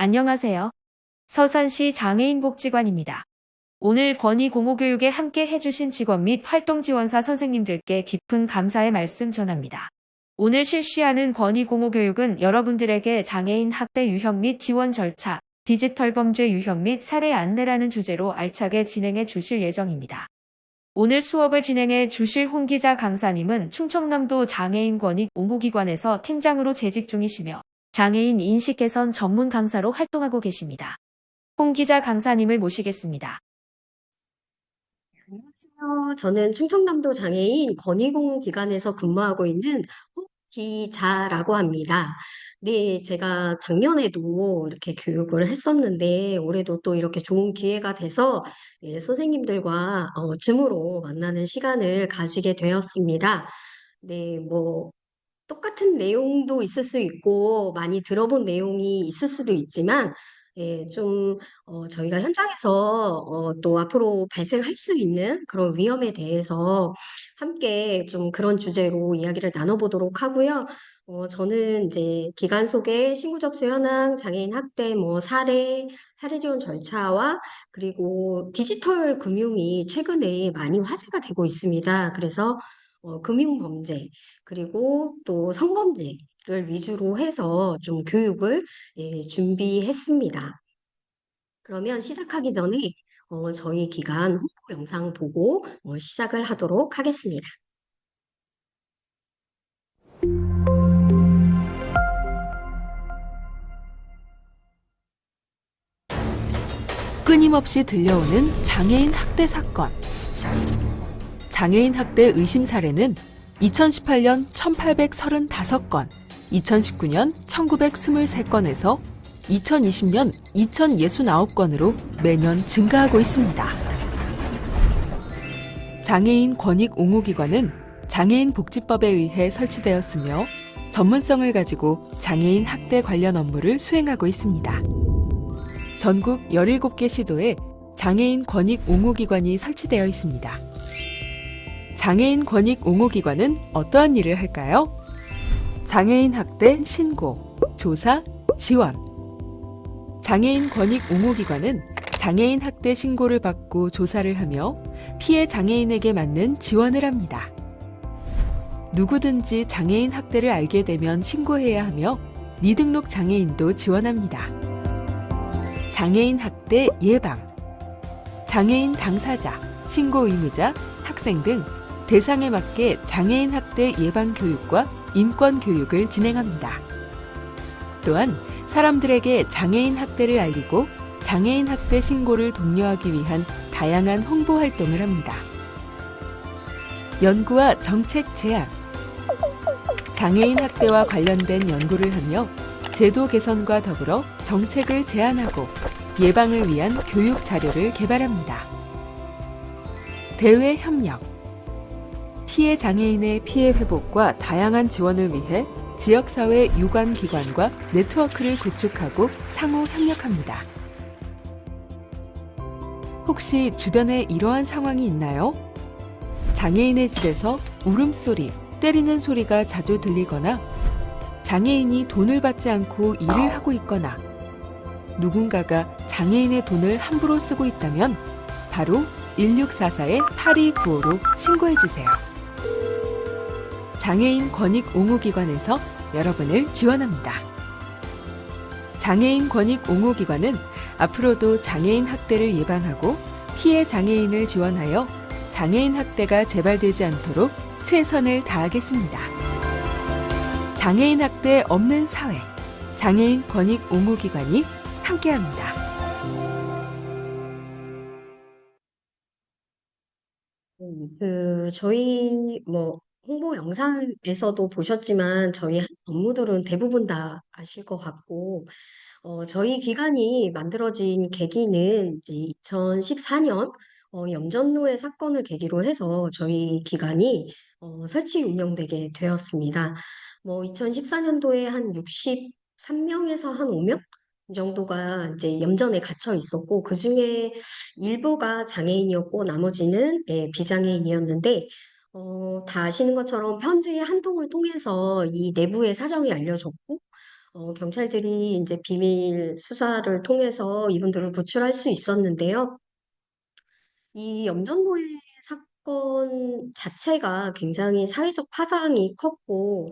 안녕하세요. 서산시 장애인복지관입니다. 오늘 권익공호교육에 함께 해주신 직원 및 활동지원사 선생님들께 깊은 감사의 말씀 전합니다. 오늘 실시하는 권익공호교육은 여러분들에게 장애인 학대 유형 및 지원 절차, 디지털 범죄 유형 및 사례 안내라는 주제로 알차게 진행해 주실 예정입니다. 오늘 수업을 진행해 주실 홍 기자 강사님은 충청남도 장애인 권익 옹호기관에서 팀장으로 재직 중이시며 장애인 인식 개선 전문 강사로 활동하고 계십니다. 홍 기자 강사님을 모시겠습니다. 안녕하세요. 저는 충청남도 장애인 권익공기관에서 근무하고 있는 홍기자라고 합니다. 네, 제가 작년에도 이렇게 교육을 했었는데 올해도 또 이렇게 좋은 기회가 돼서 선생님들과 줌으로 만나는 시간을 가지게 되었습니다. 네, 뭐 똑같은 내용도 있을 수 있고 많이 들어본 내용이 있을 수도 있지만 좀 저희가 현장에서 또 앞으로 발생할 수 있는 그런 위험에 대해서 함께 좀 그런 주제로 이야기를 나눠보도록 하고요. 저는 이제 기관 소개, 신고 접수 현황, 장애인 학대 뭐 사례 지원 절차와 그리고 디지털 금융이 최근에 많이 화제가 되고 있습니다. 그래서 금융 범죄 그리고 또 성범죄를 위주로 해서 좀 교육을 준비했습니다. 그러면 시작하기 전에 저희 기관 홍보 영상 보고 시작을 하도록 하겠습니다. 끊임없이 들려오는 장애인 학대 사건. 장애인 학대 의심 사례는 2018년 1835건, 2019년 1923건에서 2020년 2069건으로 매년 증가하고 있습니다. 장애인 권익 옹호기관은 장애인 복지법에 의해 설치되었으며 전문성을 가지고 장애인 학대 관련 업무를 수행하고 있습니다. 전국 17개 시도에 장애인 권익 옹호기관이 설치되어 있습니다. 장애인 권익 옹호기관은 어떠한 일을 할까요? 장애인 학대 신고, 조사, 지원. 장애인 권익 옹호기관은 장애인 학대 신고를 받고 조사를 하며 피해 장애인에게 맞는 지원을 합니다. 누구든지 장애인 학대를 알게 되면 신고해야 하며 미등록 장애인도 지원합니다. 장애인 학대 예방. 장애인 당사자, 신고 의무자, 학생 등 대상에 맞게 장애인 학대 예방 교육과 인권 교육을 진행합니다. 또한 사람들에게 장애인 학대를 알리고 장애인 학대 신고를 독려하기 위한 다양한 홍보 활동을 합니다. 연구와 정책 제안. 장애인 학대와 관련된 연구를 하며 제도 개선과 더불어 정책을 제안하고 예방을 위한 교육 자료를 개발합니다. 대외 협력. 피해 장애인의 피해 회복과 다양한 지원을 위해 지역사회 유관기관과 네트워크를 구축하고 상호 협력합니다. 혹시 주변에 이러한 상황이 있나요? 장애인의 집에서 울음소리, 때리는 소리가 자주 들리거나 장애인이 돈을 받지 않고 일을 하고 있거나 누군가가 장애인의 돈을 함부로 쓰고 있다면 바로 1644-8295로 신고해주세요. 장애인 권익 옹호기관에서 여러분을 지원합니다. 장애인 권익 옹호기관은 앞으로도 장애인 학대를 예방하고 피해 장애인을 지원하여 장애인 학대가 재발되지 않도록 최선을 다하겠습니다. 장애인 학대 없는 사회, 장애인 권익 옹호기관이 함께합니다. 저희 홍보 영상에서도 보셨지만 저희 업무들은 대부분 다 아실 것 같고 저희 기관이 만들어진 계기는 이제 2014년 염전노예 사건을 계기로 해서 저희 기관이 설치 운영되게 되었습니다. 2014년도에 한 63명에서 한 5명 정도가 이제 염전에 갇혀 있었고 그중에 일부가 장애인이었고 나머지는 비장애인이었는데 다 아시는 것처럼 편지의 한 통을 통해서 이 내부의 사정이 알려졌고 경찰들이 이제 비밀 수사를 통해서 이분들을 구출할 수 있었는데요. 이 염전노예 사건 자체가 굉장히 사회적 파장이 컸고,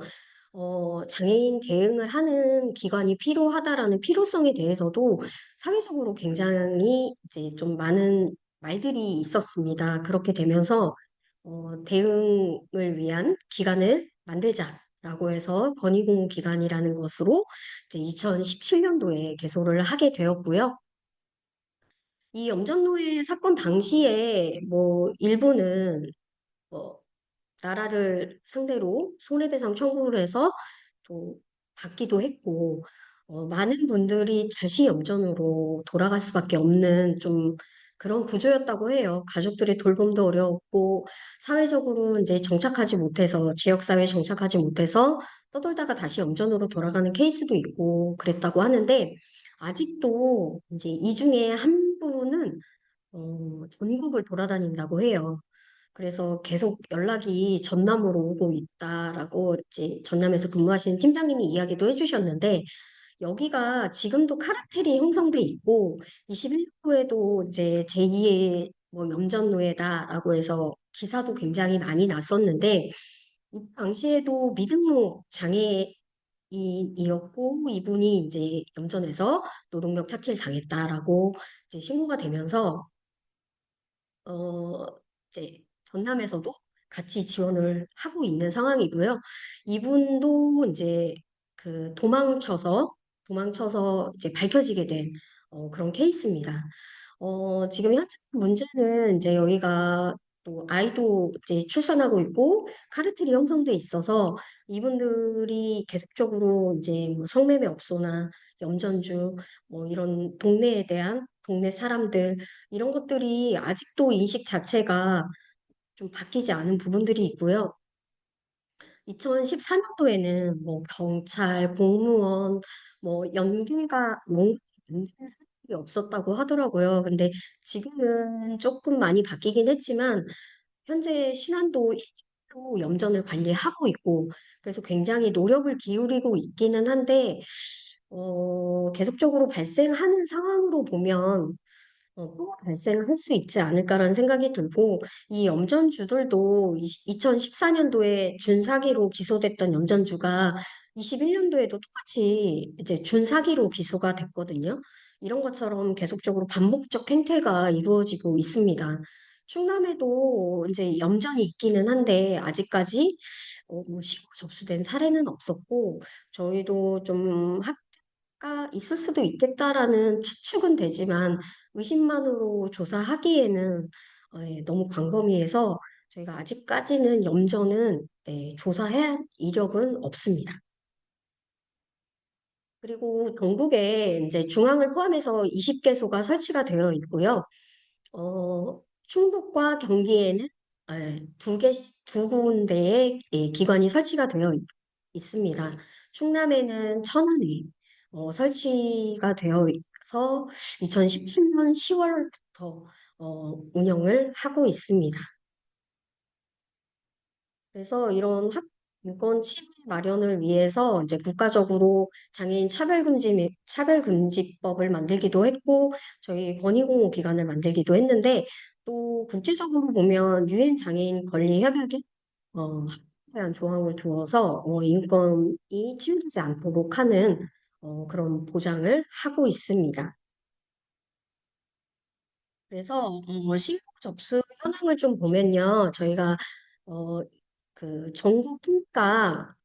장애인 대응을 하는 기관이 필요하다라는 필요성에 대해서도 사회적으로 굉장히 이제 좀 많은 말들이 있었습니다. 그렇게 되면서 대응을 위한 기관을 만들자라고 해서 권익공기관이라는 것으로 이제 2017년도에 개소를 하게 되었고요. 이 염전노예 사건 당시에 뭐 일부는 뭐 나라를 상대로 손해배상 청구를 해서 또 받기도 했고, 많은 분들이 다시 염전으로 돌아갈 수밖에 없는 좀 그런 구조였다고 해요. 가족들의 돌봄도 어려웠고, 사회적으로 이제 정착하지 못해서, 지역사회에 정착하지 못해서 떠돌다가 다시 염전으로 돌아가는 케이스도 있고 그랬다고 하는데, 아직도 이제 이 중에 한 분은 전국을 돌아다닌다고 해요. 그래서 계속 연락이 전남으로 오고 있다라고 이제 전남에서 근무하시는 팀장님이 이야기도 해주셨는데 여기가 지금도 카르텔이 형성돼 있고 21년도에도 이제 제2의 뭐 염전노예다라고 해서 기사도 굉장히 많이 났었는데 이 당시에도 미등록 장애인이었고 이분이 이제 염전에서 노동력 착취를 당했다라고 이제 신고가 되면서 어, 이제 전남에서도 같이 지원을 하고 있는 상황이고요. 이분도 이제 그 도망쳐서 이제 밝혀지게 된 그런 케이스입니다. 지금 현재 문제는 이제 여기가 또 아이도 이제 출산하고 있고 카르텔이 형성돼 있어서 이분들이 계속적으로 이제 뭐 성매매업소나 염전주 뭐 이런 동네에 대한 동네 사람들 이런 것들이 아직도 인식 자체가 좀 바뀌지 않은 부분들이 있고요. 2014년도에는 뭐 경찰, 공무원, 뭐 연기가 연기는 사람이 없었다고 하더라고요. 근데 지금은 조금 많이 바뀌긴 했지만 현재 신안도 1도 염전을 관리하고 있고 그래서 굉장히 노력을 기울이고 있기는 한데 계속적으로 발생하는 상황으로 보면 또 발생할 수 있지 않을까라는 생각이 들고, 이 염전주들도 2014년도에 준사기로 기소됐던 염전주가 21년도에도 똑같이 이제 준사기로 기소가 됐거든요. 이런 것처럼 계속적으로 반복적 행태가 이루어지고 있습니다. 충남에도 이제 염전이 있기는 한데, 아직까지 뭐 신고 접수된 사례는 없었고, 저희도 좀 가 있을 수도 있겠다라는 추측은 되지만 의심만으로 조사하기에는 너무 광범위해서 저희가 아직까지는 염전은 조사할 이력은 없습니다. 그리고 전국에 이제 중앙을 포함해서 20개소가 설치가 되어 있고요. 충북과 경기에는 두 군데의 기관이 설치가 되어 있습니다. 충남에는 천안에 설치가 되어 있어서 2017년 10월부터 운영을 하고 있습니다. 그래서 이런 인권 침해 마련을 위해서 이제 국가적으로 장애인 차별금지법을 만들기도 했고, 저희 권익공호 기관을 만들기도 했는데, 또 국제적으로 보면 유엔 장애인 권리 협약에 대한 조항을 두어서 인권이 침해되지 않도록 하는 그런 보장을 하고 있습니다. 그래서 신고 접수 현황을 좀 보면요, 저희가 어, 그 전국 통가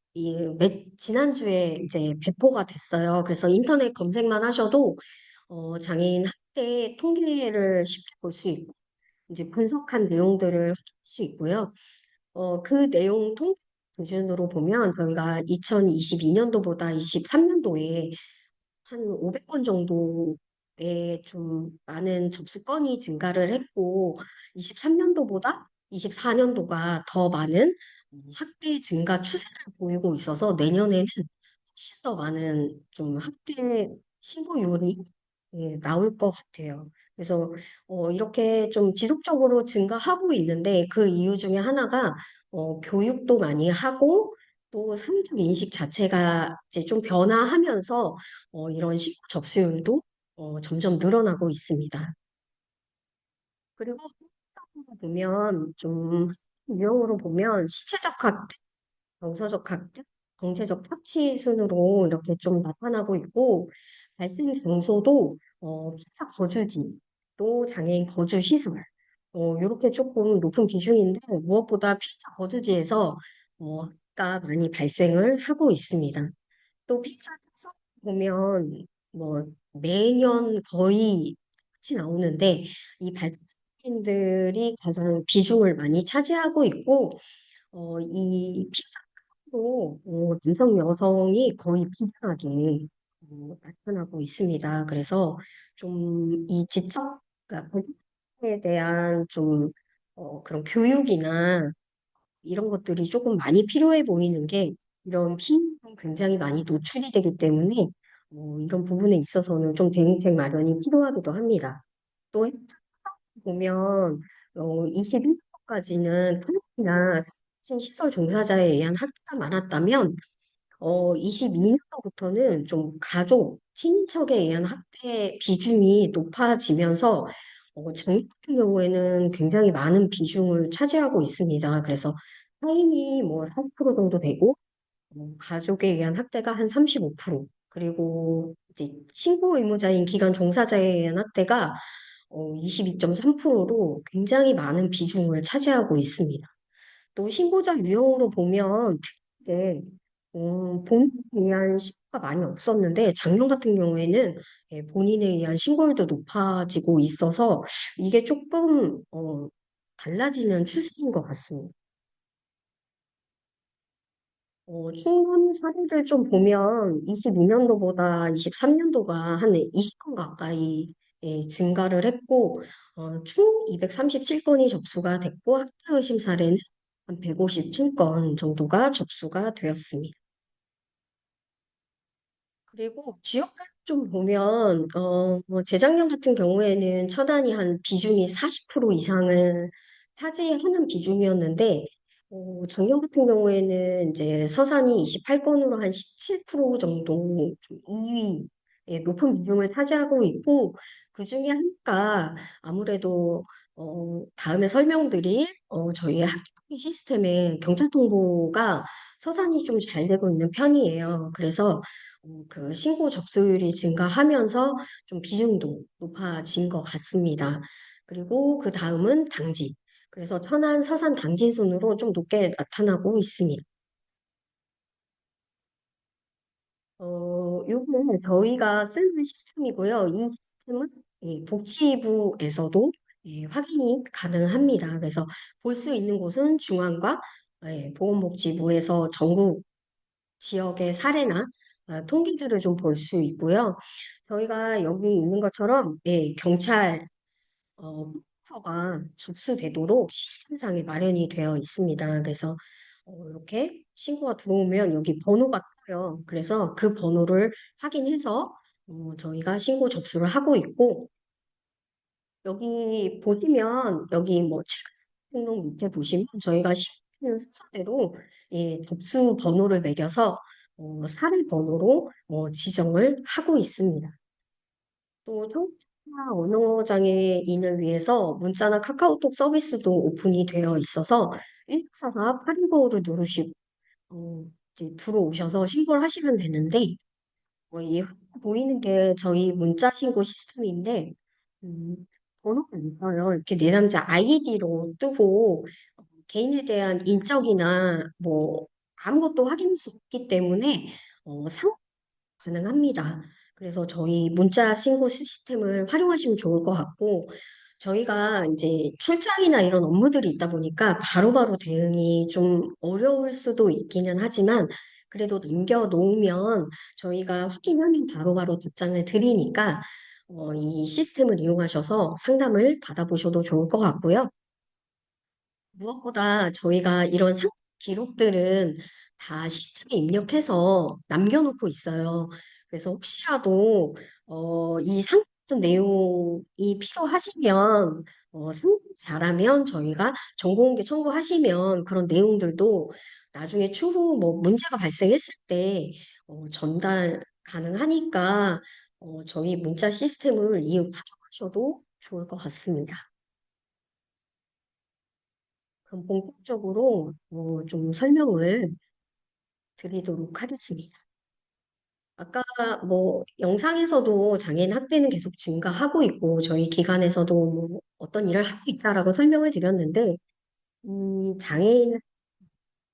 지난주에 이제 배포가 됐어요. 그래서 인터넷 검색만 하셔도 장애인 학대 통계를 쉽게 볼 수 있고 이제 분석한 내용들을 확인할 수 있고요. 그 내용 통계 기준으로 보면 저희가 2022년도보다 23년도에 한 500건 정도의 좀 많은 접수건이 증가를 했고, 23년도보다 24년도가 더 많은 학대 증가 추세를 보이고 있어서 내년에는 훨씬 더 많은 좀 학대 신고율이 나올 것 같아요. 그래서 이렇게 좀 지속적으로 증가하고 있는데 그 이유 중에 하나가 교육도 많이 하고 또 사회적 인식 자체가 이제 좀 변화하면서 이런 신고 접수율도 점점 늘어나고 있습니다. 그리고 보면 좀 유형으로 보면 신체적 학대, 정서적 학대, 경제적 착취 순으로 이렇게 좀 나타나고 있고 발생 장소도 피자 거주지, 또 장애인 거주 시설 이렇게 조금 높은 비중인데 무엇보다 피자 거주지에서 가 많이 발생을 하고 있습니다. 또 피자 특성 보면 뭐 매년 거의 같이 나오는데 이 발자취인들이 가장 비중을 많이 차지하고 있고 이 피자도 남성 여성이 거의 비슷하게 나타나고 있습니다. 그래서 좀 이 지적 그러니까 에 대한 좀 그런 교육이나 이런 것들이 조금 많이 필요해 보이는 게 이런 피해에 굉장히 많이 노출이 되기 때문에 이런 부분에 있어서는 좀 대응책 마련이 필요하기도 합니다. 또 해당 보면 21년까지는 클럽이나 시설 종사자에 의한 학대가 많았다면 22년도부터는 좀 가족, 친인척에 의한 학대 비중이 높아지면서 작년 같은 경우에는 굉장히 많은 비중을 차지하고 있습니다. 그래서 타인이 뭐 40% 정도 되고 가족에 의한 학대가 한 35%, 그리고 이제 신고 의무자인 기관 종사자에 의한 학대가 22.3%로 굉장히 많은 비중을 차지하고 있습니다. 또 신고자 유형으로 보면 네, 본인에 의한 신고가 많이 없었는데 작년 같은 경우에는 본인에 의한 신고율도 높아지고 있어서 이게 조금 달라지는 추세인 것 같습니다. 충분 사례를 좀 보면 22년도보다 23년도가 한 20건 가까이 증가를 했고 총 237건이 접수가 됐고 학대 의심 사례는 한 157건 정도가 접수가 되었습니다. 그리고 지역별 좀 보면 뭐 재작년 같은 경우에는 천안이 한 비중이 40% 이상을 차지하는 비중이었는데 작년 같은 경우에는 이제 서산이 28건으로 한 17% 정도 좀 2위 높은 비중을 차지하고 있고 그중에 하나가 아무래도 다음에 설명드릴 저희 학교 시스템의 경찰 통보가 서산이 좀 잘 되고 있는 편이에요. 그래서 그 신고 접수율이 증가하면서 좀 비중도 높아진 것 같습니다. 그리고 그 다음은 당진. 그래서 천안, 서산, 당진 순으로 좀 높게 나타나고 있습니다. 요거는 저희가 쓰는 시스템이고요. 이 시스템은 복지부에서도 확인이 가능합니다. 그래서 볼 수 있는 곳은 중앙과 보건복지부에서 전국 지역의 사례나 통계들을 좀 볼 수 있고요. 저희가 여기 있는 것처럼 경찰 서가 접수되도록 시스템상에 마련이 되어 있습니다. 그래서 이렇게 신고가 들어오면 여기 번호가 떠요. 그래서 그 번호를 확인해서 저희가 신고 접수를 하고 있고 여기 보시면 여기 뭐 체크 등록 밑에 보시면 저희가 시키는 순서대로 접수 번호를 매겨서 사례 번호로 지정을 하고 있습니다. 또 청소나 언어 장애인을 위해서 문자나 카카오톡 서비스도 오픈이 되어 있어서 1644 825를 누르시고 이제 들어오셔서 신고를 하시면 되는데 이 보이는 게 저희 문자 신고 시스템인데 음, 번호가 있어요. 이렇게 내담자 아이디로 뜨고 개인에 대한 인적이나 뭐 아무것도 확인할 수 없기 때문에 가능합니다. 그래서 저희 문자 신고 시스템을 활용하시면 좋을 것 같고, 저희가 이제 출장이나 이런 업무들이 있다 보니까 바로바로 대응이 좀 어려울 수도 있기는 하지만, 그래도 남겨놓으면 저희가 확인하면 바로바로 답장을 드리니까, 이 시스템을 이용하셔서 상담을 받아보셔도 좋을 것 같고요. 무엇보다 저희가 이런 기록들은 다 시스템에 입력해서 남겨놓고 있어요. 그래서 혹시라도 이 어떤 내용이 필요하시면 상담 잘하면 저희가 정보공개 청구하시면 그런 내용들도 나중에 추후 뭐 문제가 발생했을 때 전달 가능하니까 저희 문자 시스템을 이용하셔도 좋을 것 같습니다. 그럼 본격적으로 좀 설명을 드리도록 하겠습니다. 아까 뭐 영상에서도 장애인 학대는 계속 증가하고 있고 저희 기관에서도 뭐 어떤 일을 하고 있다라고 설명을 드렸는데 이 장애인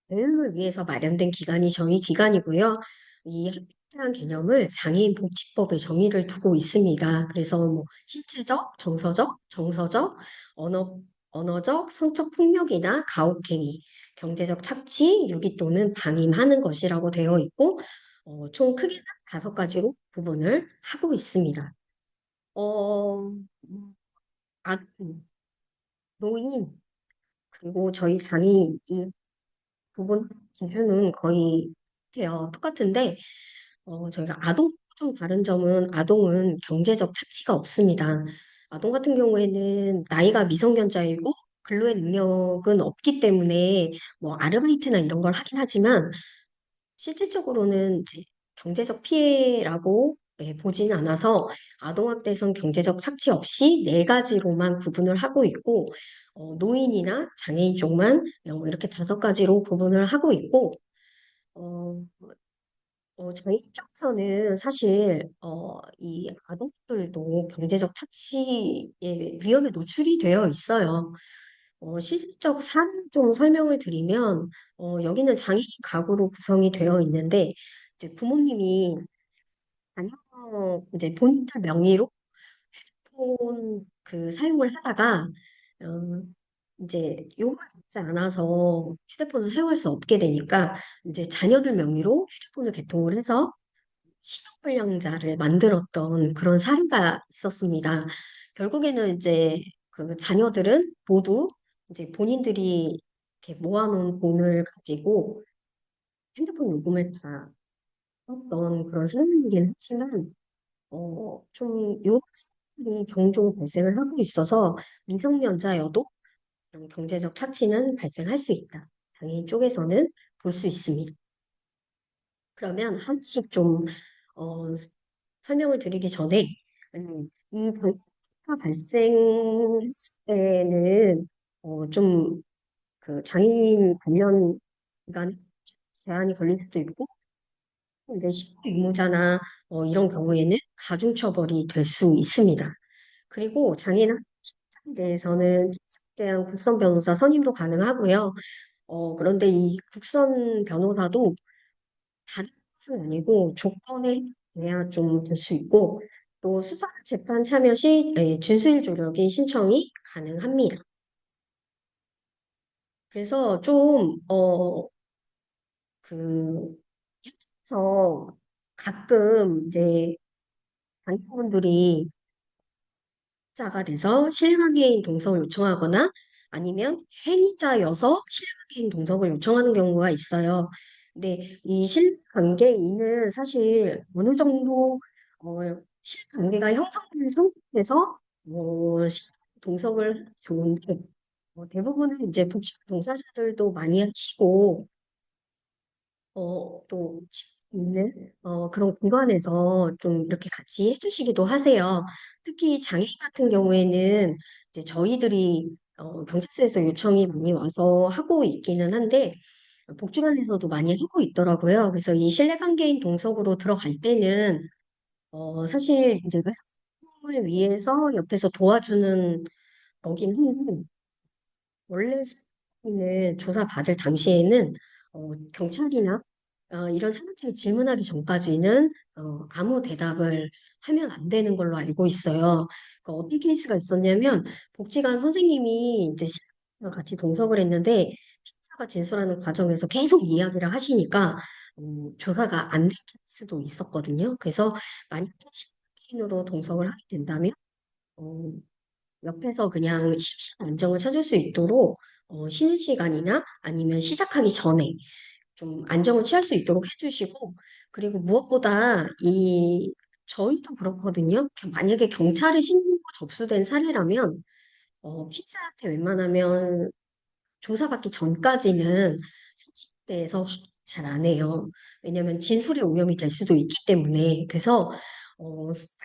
교육을 위해서 마련된 기관이 저희 기관이고요. 이 학대라는 개념을 장애인 복지법에 정의를 두고 있습니다. 그래서 뭐 신체적, 정서적, 언어, 언어적, 성적 폭력이나 가혹행위, 경제적 착취, 유기 또는 방임하는 것이라고 되어 있고 총 크게 5가지로 구분을 하고 있습니다. 어, 아동, 노인, 그리고 저희 장애인 이 부분 기준은 거의 똑같은데 저희가 아동 좀 다른 점은 아동은 경제적 차치가 없습니다. 아동 같은 경우에는 나이가 미성년자이고 근로의 능력은 없기 때문에 뭐 아르바이트나 이런 걸 하긴 하지만 실질적으로는 이제 경제적 피해라고 보지는 않아서 아동학대에선 경제적 착취 없이 4가지로만 구분을 하고 있고 노인이나 장애인 쪽만 이렇게 5가지로 구분을 하고 있고 어, 저희 입장에서는 사실 이 아동들도 경제적 착취의 위험에 노출이 되어 있어요. 실질적 사례를 좀 설명을 드리면 여기는 장애인 가구로 구성이 되어 있는데 이제 부모님이 자녀 이제 본인들 명의로 휴대폰 그 사용을 하다가 어, 이제 요금을 받지 않아서 휴대폰을 사용할 수 없게 되니까 이제 자녀들 명의로 휴대폰을 개통을 해서 신용불량자를 만들었던 그런 사례가 있었습니다. 결국에는 이제 그 자녀들은 모두 이제 본인들이 이렇게 모아놓은 돈을 가지고 핸드폰 요금을 다 썼던 그런 상황이긴 했지만, 좀 이런 사실이 종종 발생을 하고 있어서 미성년자여도 이런 경제적 착취는 발생할 수 있다. 장애인 쪽에서는 볼 수 있습니다. 그러면 한씩 좀 어, 설명을 드리기 전에 이 장애가 발생했을 때는 좀 그 장애인 관련 기간 제한이 걸릴 수도 있고 이제 식구 유무자나 이런 경우에는 가중처벌이 될 수 있습니다. 그리고 장애인 학대에 대해서는 대한 국선 변호사 선임도 가능하고요. 그런데 이 국선 변호사도 다른 것은 아니고 조건에 대한 좀 될 수 있고 또 수사 재판 참여 시 준수일 조력이 신청이 가능합니다. 그래서 좀 그 현장에서 가끔 이제 당사분들이 자가 돼서 실명의인 동석을 요청하거나 아니면 행위자여서 실명의인 동석을 요청하는 경우가 있어요. 근데 이 실관계인은 사실 어느 정도 어, 실관계가 형성된 상태에서 동석을 하면 좋은데 대부분은 이제 복지 종사자들도 많이 하시고 또 있는 그런 기관에서 좀 이렇게 같이 해주시기도 하세요. 특히 장애인 같은 경우에는 이제 저희들이 경찰서에서 요청이 많이 와서 하고 있기는 한데 복지관에서도 많이 하고 있더라고요. 그래서 이 실내관계인 동석으로 들어갈 때는 사실 이제 의사소통을 위해서 옆에서 도와주는 거긴 한데 원래 시민을 조사받을 당시에는 경찰이나 이런 사람들이 질문하기 전까지는 아무 대답을 하면 안 되는 걸로 알고 있어요. 어떤 케이스가 있었냐면 복지관 선생님이 이제 시민과 같이 동석을 했는데 피해자가 진술하는 과정에서 계속 이야기를 하시니까 조사가 안 될 수도 있었거든요. 그래서 만약에 시민으로 동석을 하게 된다면 어, 옆에서 그냥 심신 안정을 찾을 수 있도록 쉬는 시간이나 아니면 시작하기 전에 좀 안정을 취할 수 있도록 해주시고 그리고 무엇보다 이 저희도 그렇거든요. 만약에 경찰에 신고가 접수된 사례라면, 피해자한테 웬만하면 조사받기 전까지는 30대에서 잘 안 해요. 왜냐하면 진술의 오염이 될 수도 있기 때문에. 그래서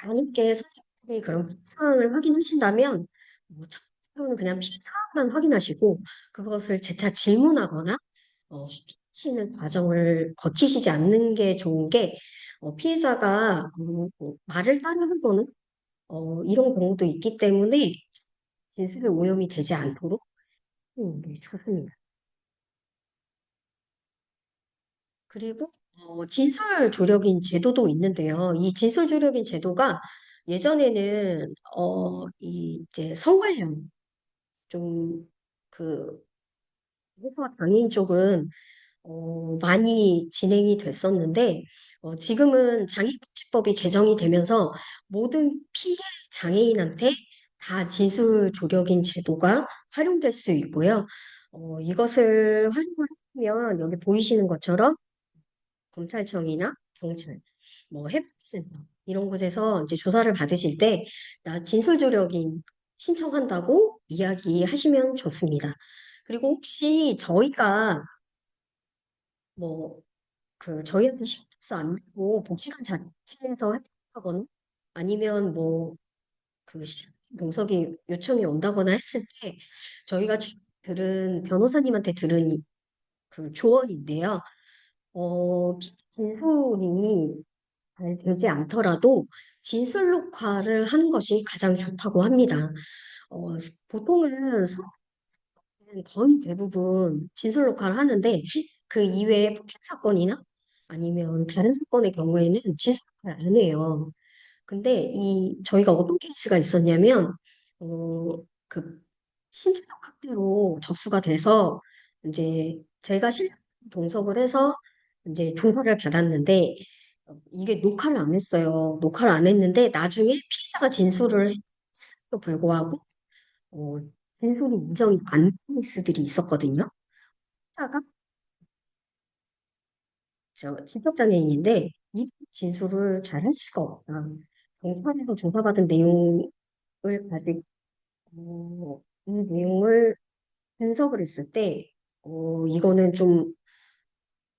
만약에 선생님이 그런 사항을 확인하신다면 첫 번째로는 그냥 피해 사항만 확인하시고 그것을 재차 질문하거나 하시는 과정을 거치시지 않는 게 좋은 게 피해자가 뭐 말을 따라하거나 이런 경우도 있기 때문에 진술의 오염이 되지 않도록 하는 게 좋습니다. 그리고 진술 조력인 제도도 있는데요. 이 진술 조력인 제도가 예전에는 이 이제 성관련 좀그 회사 당인 쪽은 많이 진행이 됐었는데 지금은 장애복지법이 개정이 되면서 모든 피해 장애인한테 다 진술 조력인 제도가 활용될 수 있고요. 이것을 활용을 하면 여기 보이시는 것처럼 검찰청이나 경찰, 뭐 해병센터 이런 곳에서 이제 조사를 받으실 때 나 진술조력인 신청한다고 이야기하시면 좋습니다. 그리고 혹시 저희가 뭐 그 저희한테 신고서 안 되고 복지관 자체에서 했다거나 아니면 뭐 그 동석이 요청이 온다거나 했을 때 저희가 들은 변호사님한테 들은 그 조언인데요. 진술이 잘 되지 않더라도 진술 녹화를 하는 것이 가장 좋다고 합니다. 어, 보통은 거의 대부분 진술 녹화를 하는데 그 이외에 폭행 사건이나 아니면 다른 사건의 경우에는 진술 녹화를 안 해요. 근데 이 저희가 어떤 케이스가 있었냐면 그 신체적 학대로 접수가 돼서 이제 제가 실 동석을 해서 이제 조사를 받았는데 이게 녹화를 안 했어요. 녹화를 안 했는데 나중에 피해자가 진술을 했음에도 불구하고 어, 진술이 인정이 안 된 케이스들이 있었거든요. 피해자가 지적장애인인데 이 진술을 잘 할 수가 없다. 경찰에서 조사받은 내용을 가지고 이 내용을 분석을 했을 때 이거는 좀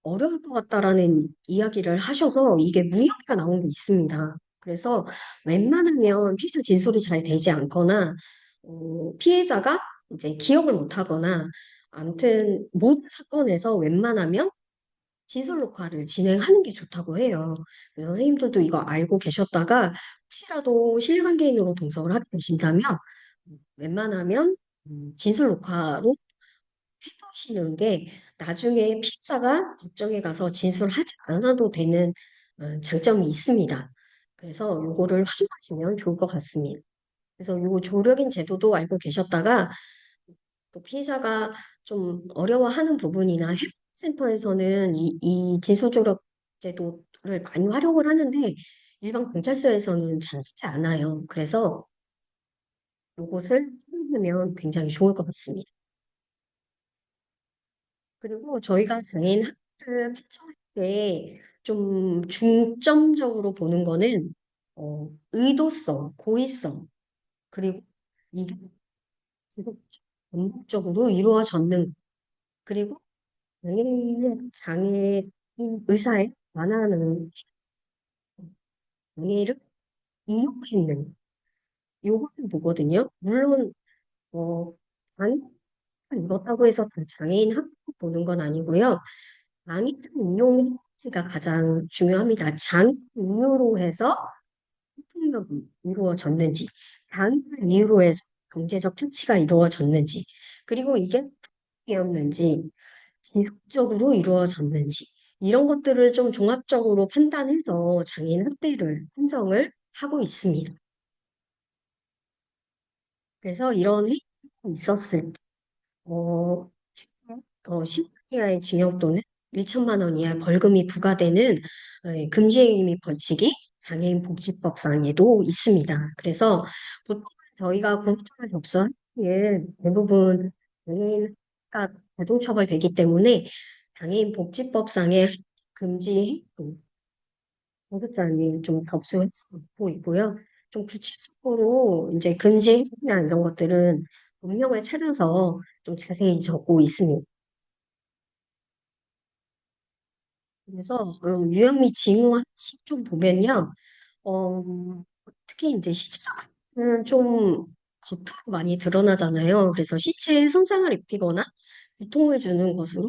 어려울 것 같다라는 이야기를 하셔서 이게 무혐의가 나온 게 있습니다. 그래서 웬만하면 피해자 진술이 잘 되지 않거나 피해자가 이제 기억을 못 하거나 아무튼 모든 사건에서 웬만하면 진술 녹화를 진행하는 게 좋다고 해요. 그래서 선생님들도 이거 알고 계셨다가 혹시라도 실명계인으로 동석을 하게 되신다면 웬만하면 진술 녹화로 해두시는 게 나중에 피해자가 법정에 가서 진술하지 않아도 되는 장점이 있습니다. 그래서 요거를 활용하시면 좋을 것 같습니다. 그래서 요거 조력인 제도도 알고 계셨다가 또 피해자가 좀 어려워하는 부분이나 해법센터에서는 이 진술조력 제도를 많이 활용을 하는데 일반 경찰서에서는 잘 쓰지 않아요. 그래서 요것을 활용하면 굉장히 좋을 것 같습니다. 그리고 저희가 장애인 학교를 신청할 때 좀 중점적으로 보는 거는 의도성, 고의성, 그리고 이게 지속 반복적으로 이루어졌는 그리고 장애인 의사에 관하는 장애를 이용했는 요거를 보거든요. 물론 장애를 입었다고 해서 다 장애인 학교 보는 건 아니고요. 장애를 이용했지가 가장 중요합니다. 장애 이유로 해서 폭력이 이루어졌는지, 장애를 이유로 해서 경제적 착취가 이루어졌는지, 그리고 이게 이었는지 지속적으로 이루어졌는지 이런 것들을 좀 종합적으로 판단해서 장애인 학대를 판정을 하고 있습니다. 그래서 이런 행위가 있었을 때 어, 10년 이하의 징역 또는 1천만 원 이하 벌금이 부과되는 금지행위 및 벌칙이 장애인 복지법상에도 있습니다. 그래서 보통 저희가 공소장을 접수할 때 대부분 장애인가 가중처벌되기 때문에 장애인 복지법상의 금지 행위 공소장이 좀 접수하고 있고요. 좀 구체적으로 이제 금지 행위나 이런 것들은 문명을 찾아서 좀 자세히 적고 있습니다. 그래서 유형 및 징후 하나씩 좀 보면요. 특히 이제 시체는 좀 겉으로 많이 드러나잖아요. 그래서 시체에 손상을 입히거나 고통을 주는 것으로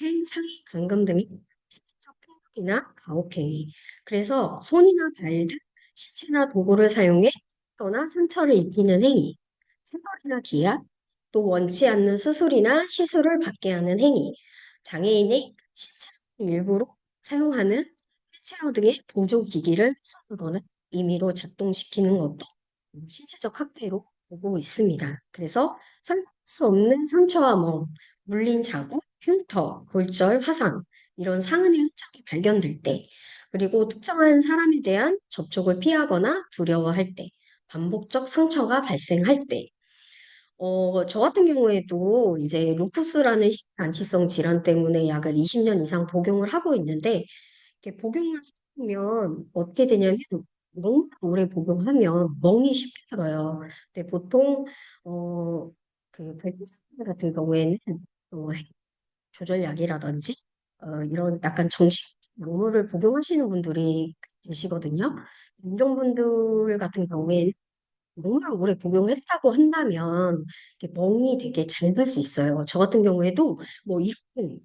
행, 상해, 감금 등의 신체적 폭력이나 가혹행위. 그래서 손이나 발 등 시체나 도구를 사용해 거나 상처를 입히는 행위, 체벌이나 기압, 또 원치 않는 수술이나 시술을 받게 하는 행위, 장애인의 신체 일부로 사용하는 휠체어 등의 보조기기를 훼손하거나 임의로 작동시키는 것도 신체적 학대로 보고 있습니다. 그래서 설명할 수 없는 상처와 몸, 물린 자국, 흉터, 골절, 화상 이런 상흔의 흔적이 발견될 때 그리고 특정한 사람에 대한 접촉을 피하거나 두려워할 때 반복적 상처가 발생할 때 저 같은 경우에도 이제 루푸스라는 희귀안치성 질환 때문에 약을 20년 이상 복용을 하고 있는데, 이렇게 복용을 하면 어떻게 되냐면, 너무 오래 복용하면 멍이 쉽게 들어요. 근데 보통, 발기성 같은 경우에는, 어, 조절약이라든지, 이런 약간 정식 약물을 복용하시는 분들이 계시거든요. 이런 분들 같은 경우에는 너무 오래 복용했다고 한다면 이렇게 멍이 되게 잘 들 수 있어요. 저 같은 경우에도 뭐 이렇게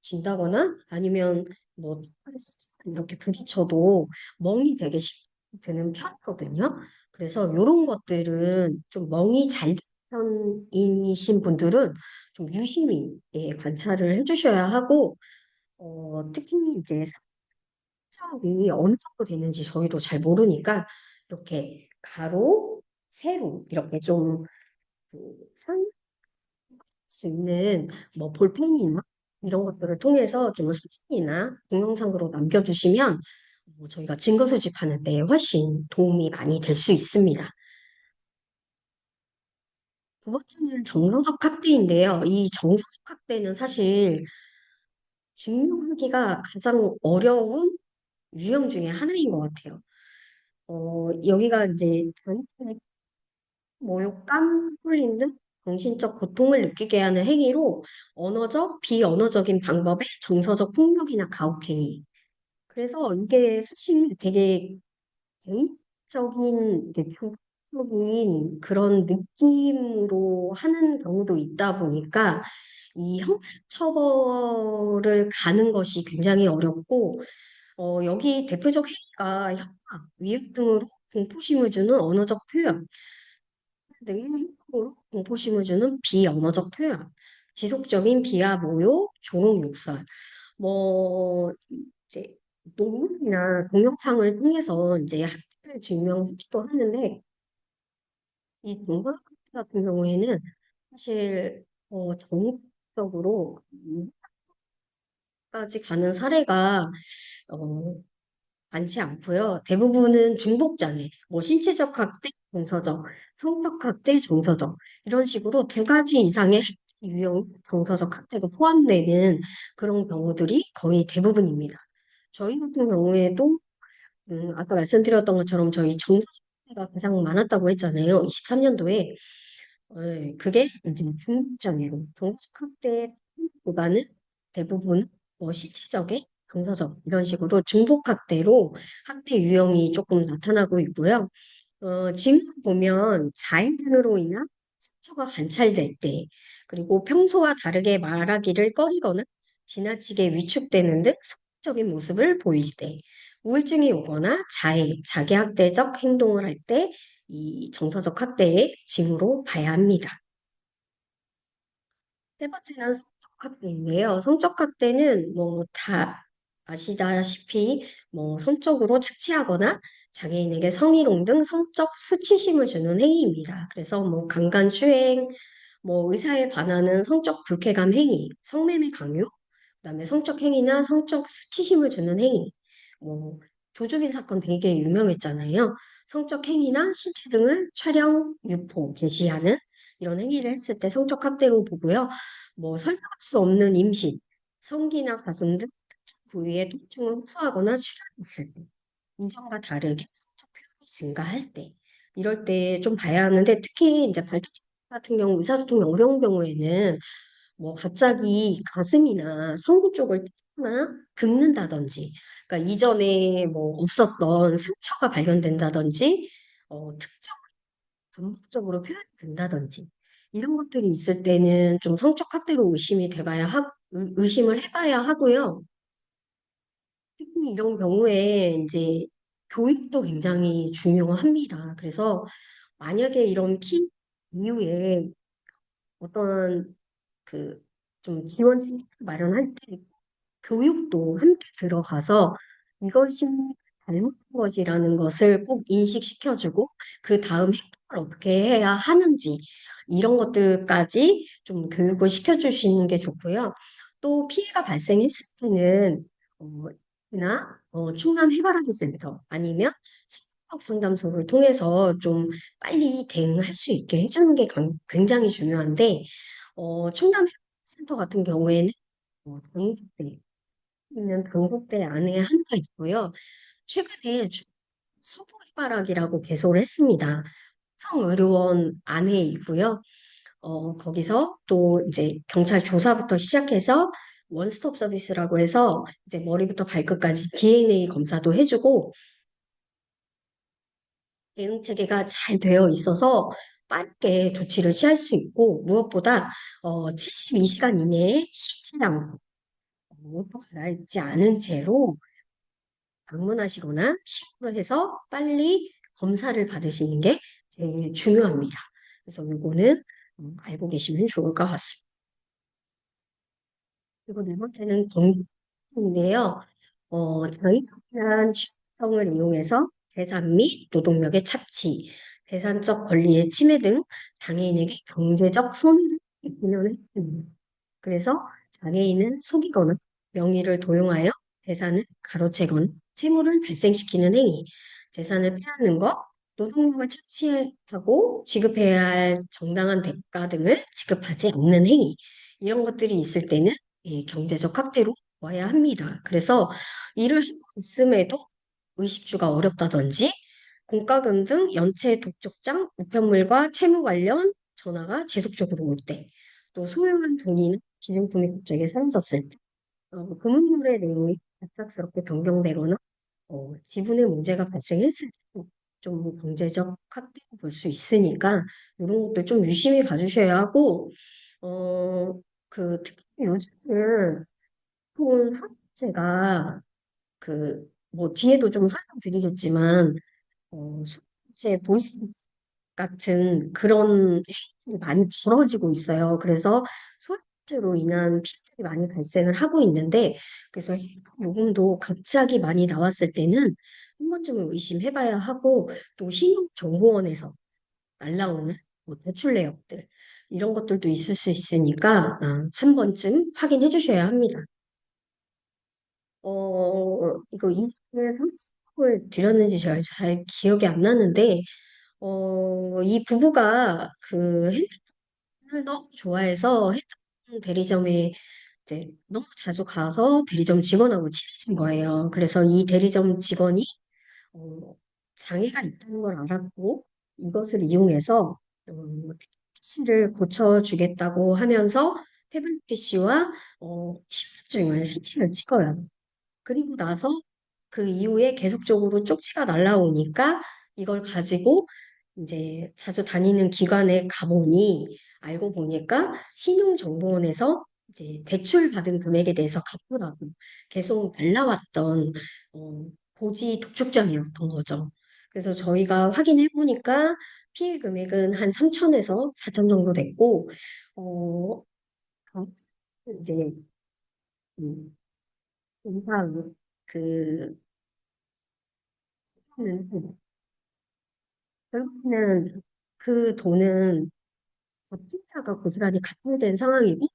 진다거나 아니면 뭐 이렇게 부딪혀도 멍이 되게 쉽게 드는 편이거든요. 그래서 이런 것들은 좀 멍이 잘 드는 편이신 분들은 좀 유심히 관찰을 해주셔야 하고 특히 이제 성적이 어느 정도 되는지 저희도 잘 모르니까 이렇게 가로, 세로 이렇게 좀 수 있는 뭐 볼펜이나 이런 것들을 통해서 좀 사진이나 동영상으로 남겨주시면 저희가 증거 수집하는 데 훨씬 도움이 많이 될 수 있습니다. 두 번째는 정서적 학대인데요. 이 정서적 학대는 사실 증명하기가 가장 어려운 유형 중에 하나인 것 같아요. 여기가 이제 모욕감, 홀림 등 정신적 고통을 느끼게 하는 행위로 언어적, 비언어적인 방법의 정서적 폭력이나 가혹행위. 그래서 이게 사실 되게 개인적인, 이게 조직적인 그런 느낌으로 하는 경우도 있다 보니까 이 형사처벌을 가는 것이 굉장히 어렵고, 여기 대표적 행위가 협박, 위협 등으로 공포심을 주는 언어적 표현, 능동으로 공포심을 주는 비언어적 표현, 지속적인 비하, 모욕, 조롱, 욕설, 뭐 이제 논문이나 동영상을 통해서 이제 학대를 증명하기도 하는데 이 동물 같은 경우에는 사실 전국적으로 까지 가는 사례가 어, 많지 않고요. 대부분은 중복장애, 뭐 신체적 학대, 정서적, 성적 학대, 정서적 이런 식으로 두 가지 이상의 유형 정서적 학대가 포함되는 그런 경우들이 거의 대부분입니다. 저희 같은 경우에도 아까 말씀드렸던 것처럼 저희 정서적 학대가 가장 많았다고 했잖아요. 23년도에 그게 이제 중복장애로 정서적 학대보다는 대부분 뭐 신체적인 정서적 이런 식으로 중복 학대로 학대 유형이 조금 나타나고 있고요. 지금 보면 자연으로 인한 상처가 관찰될 때, 그리고 평소와 다르게 말하기를 꺼리거나 지나치게 위축되는 등 소극적인 모습을 보일 때, 우울증이 오거나 자해, 자기학대적 행동을 할 때, 이 정서적 학대의 징후로 봐야 합니다. 세 번째는 성적 학대인데요. 성적 학대는 뭐 다 아시다시피 뭐 성적으로 착취하거나 장애인에게 성희롱 등 성적 수치심을 주는 행위입니다. 그래서 뭐 강간추행, 뭐 의사에 반하는 성적 불쾌감 행위, 성매매 강요, 그다음에 성적 행위나 성적 수치심을 주는 행위, 뭐 조주빈 사건 되게 유명했잖아요. 성적 행위나 신체 등을 촬영, 유포, 게시하는 이런 행위를 했을 때 성적 학대로 보고요. 뭐 설명할 수 없는 임신, 성기나 가슴 등 부위에 통증을 호소하거나 출혈이 있을 때, 이전과 다르게 성적 표현이 증가할 때, 이럴 때 좀 봐야 하는데 특히 이제 발달장 같은 경우 의사소통이 어려운 경우에는 뭐 갑자기 가슴이나 성부 쪽을 뜯거나 긁는다든지, 그러니까 이전에 뭐 없었던 상처가 발견된다든지, 특정 반복적으로 표현이 된다든지, 이런 것들이 있을 때는 좀 성적 학대로 의심을 해봐야 하고요. 특히 이런 경우에 이제 교육도 굉장히 중요합니다. 그래서 만약에 이런 키 이후에 어떤 그 좀 지원책을 마련할 때 교육도 함께 들어가서 이것이 잘못된 것이라는 것을 꼭 인식시켜주고 그 다음 행동을 어떻게 해야 하는지 이런 것들까지 좀 교육을 시켜주시는 게 좋고요. 또 피해가 발생했을 때는 어, 충남 해바라기 센터 아니면 성폭력 상담소를 통해서 좀 빨리 대응할 수 있게 해주는 게 굉장히 중요한데 충남 해바라기 센터 같은 경우에는 당국대 있는 당국대 안에 하나가 있고요. 최근에 서부해바라기라고 개소를 했습니다. 성의료원 안에 있고요. 거기서 또 이제 경찰 조사부터 시작해서 원스톱 서비스라고 해서 이제 머리부터 발끝까지 DNA 검사도 해주고 대응 체계가 잘 되어 있어서 빠르게 조치를 취할 수 있고 무엇보다 72시간 이내에 쉬지 않고 무엇도 가라앉지 않은 채로 방문하시거나 신고를 해서 빨리 검사를 받으시는 게 제일 중요합니다. 그래서 이거는 알고 계시면 좋을 것 같습니다. 그리고 네 번째는 경제인데요. 장애인이란 취약성을 이용해서 재산 및 노동력의 착취, 재산적 권리의 침해 등 장애인에게 경제적 손해를 입히려는 행위입니다. 그래서 장애인은 속이거나 명의를 도용하여 재산을 가로채거나 채무를 발생시키는 행위, 재산을 빼앗는 것, 노동력을 착취하고 지급해야 할 정당한 대가 등을 지급하지 않는 행위, 이런 것들이 있을 때는 경제적 학대로 와야 합니다. 그래서 일을 하고 있음에도 의식주가 어렵다든지 공과금 등 연체 독촉장, 우편물과 채무 관련 전화가 지속적으로 올 때, 또 소요한 돈이나 기준금이 갑자기 사라졌을 때, 금융물의 내용이 갑작스럽게 변경되거나 지분의 문제가 발생했을 때도 좀 경제적 학대로 볼 수 있으니까 이런 것들 좀 유심히 봐주셔야 하고 어, 특히 요즘은 폰 학대가 뭐 뒤에도 좀 설명드리겠지만 소재 보이스 같은 그런 행위들이 많이 벌어지고 있어요. 그래서 소액죄로 인한 피해들이 많이 발생을 하고 있는데, 그래서 요금도 갑자기 많이 나왔을 때는 한 번쯤은 의심해봐야 하고, 또 신용정보원에서 날라오는 뭐 대출 내역들, 이런 것들도 있을 수 있으니까 한 번쯤 확인해 주셔야 합니다. 이거 이주에 상습을 드렸는지 제가 잘 기억이 안 나는데, 이 부부가 그 핸드폰을 너무 좋아해서 핸드폰 대리점에 이제 너무 자주 가서 대리점 직원하고 친해진 거예요. 그래서 이 대리점 직원이 어, 장애가 있다는 걸 알았고 이것을 이용해서 PC를 고쳐주겠다고 하면서 태블릿 PC와 신분증을 사진을 찍어요. 그리고 나서 그 이후에 계속적으로 쪽지가 날라오니까 이걸 가지고 이제 자주 다니는 기관에 가보니 알고 보니까 신용정보원에서 이제 대출 받은 금액에 대해서 갚으라고 계속 날라왔던 고지 독촉장이었던 거죠. 그래서 저희가 확인해 보니까 피해 금액은 한 3천에서 4천 정도 됐고, 어, 이제 음, 이상 그 는 결국에는 그 돈은 피해자가 고스란히 가중된 상황이고,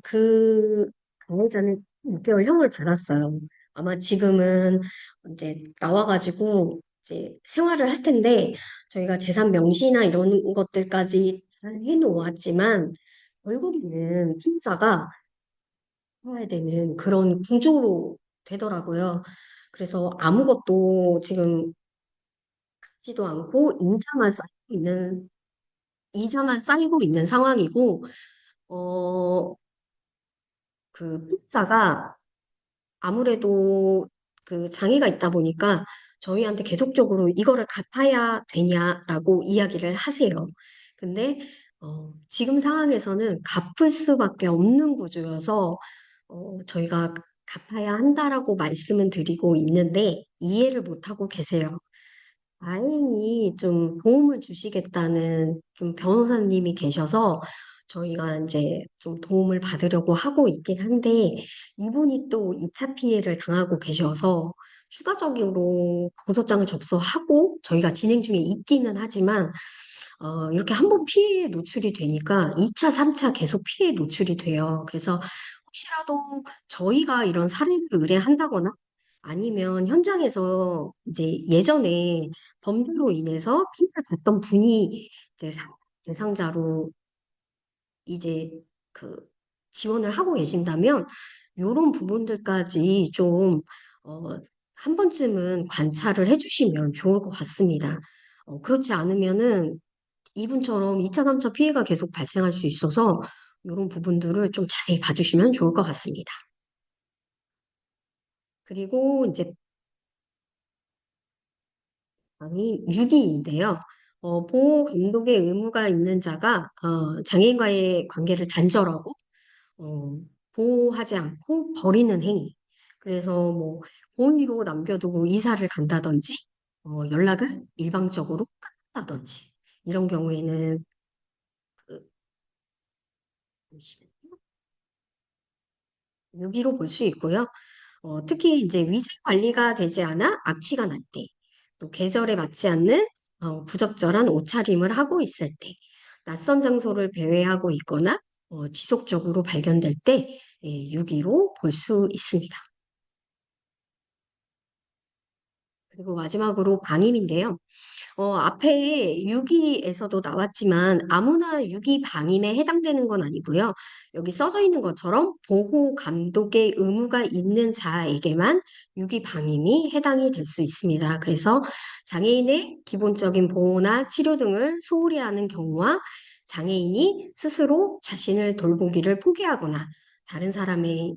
그 가해자는 6개월형을 받았어요. 아마 지금은 이제 나와가지고 이제 생활을 할 텐데, 저희가 재산 명시나 이런 것들까지 잘 해놓았지만, 결국에는 피해자가 해야 되는 그런 구조로 되더라고요. 그래서 아무것도 지금 갚지도 않고 이자만 쌓이고 있는 상황이고, 어, 그 피해자가 아무래도 그 장애가 있다 보니까 저희한테 계속적으로 이거를 갚아야 되냐라고 이야기를 하세요. 근데 지금 상황에서는 갚을 수밖에 없는 구조여서 저희가 갚아야 한다라고 말씀은 드리고 있는데 이해를 못하고 계세요. 다행히 좀 도움을 주시겠다는 좀 변호사님이 계셔서 저희가 이제 좀 도움을 받으려고 하고 있긴 한데 이분이 또 2차 피해를 당하고 계셔서 추가적으로 고소장을 접수하고 저희가 진행 중에 있기는 하지만 이렇게 한 번 피해에 노출이 되니까 2차, 3차 계속 피해에 노출이 돼요. 그래서 혹시라도 저희가 이런 사례를 의뢰한다거나 아니면 현장에서 이제 예전에 범죄로 인해서 피해를 봤던 분이 이제 대상자로 이제 그 지원을 하고 계신다면 이런 부분들까지 좀 한 번쯤은 관찰을 해주시면 좋을 것 같습니다. 그렇지 않으면은 이분처럼 2차, 3차 피해가 계속 발생할 수 있어서 이런 부분들을 좀 자세히 봐주시면 좋을 것 같습니다. 그리고 이제 방이 6위인데요. 보호 감독의 의무가 있는 자가 장애인과의 관계를 단절하고 어, 보호하지 않고 버리는 행위. 그래서 뭐 본의로 남겨두고 이사를 간다든지 연락을 일방적으로 끊는다든지 이런 경우에는 그, 잠시만요. 6위로 볼 수 있고요. 특히 이제 위생 관리가 되지 않아 악취가 날 때, 또 계절에 맞지 않는 부적절한 옷차림을 하고 있을 때, 낯선 장소를 배회하고 있거나 지속적으로 발견될 때 6위로 볼 수 있습니다. 그리고 마지막으로 방임인데요. 앞에 유기에서도 나왔지만 아무나 유기 방임에 해당되는 건 아니고요. 여기 써져 있는 것처럼 보호 감독의 의무가 있는 자에게만 유기 방임이 해당이 될 수 있습니다. 그래서 장애인의 기본적인 보호나 치료 등을 소홀히 하는 경우와 장애인이 스스로 자신을 돌보기를 포기하거나 다른 사람의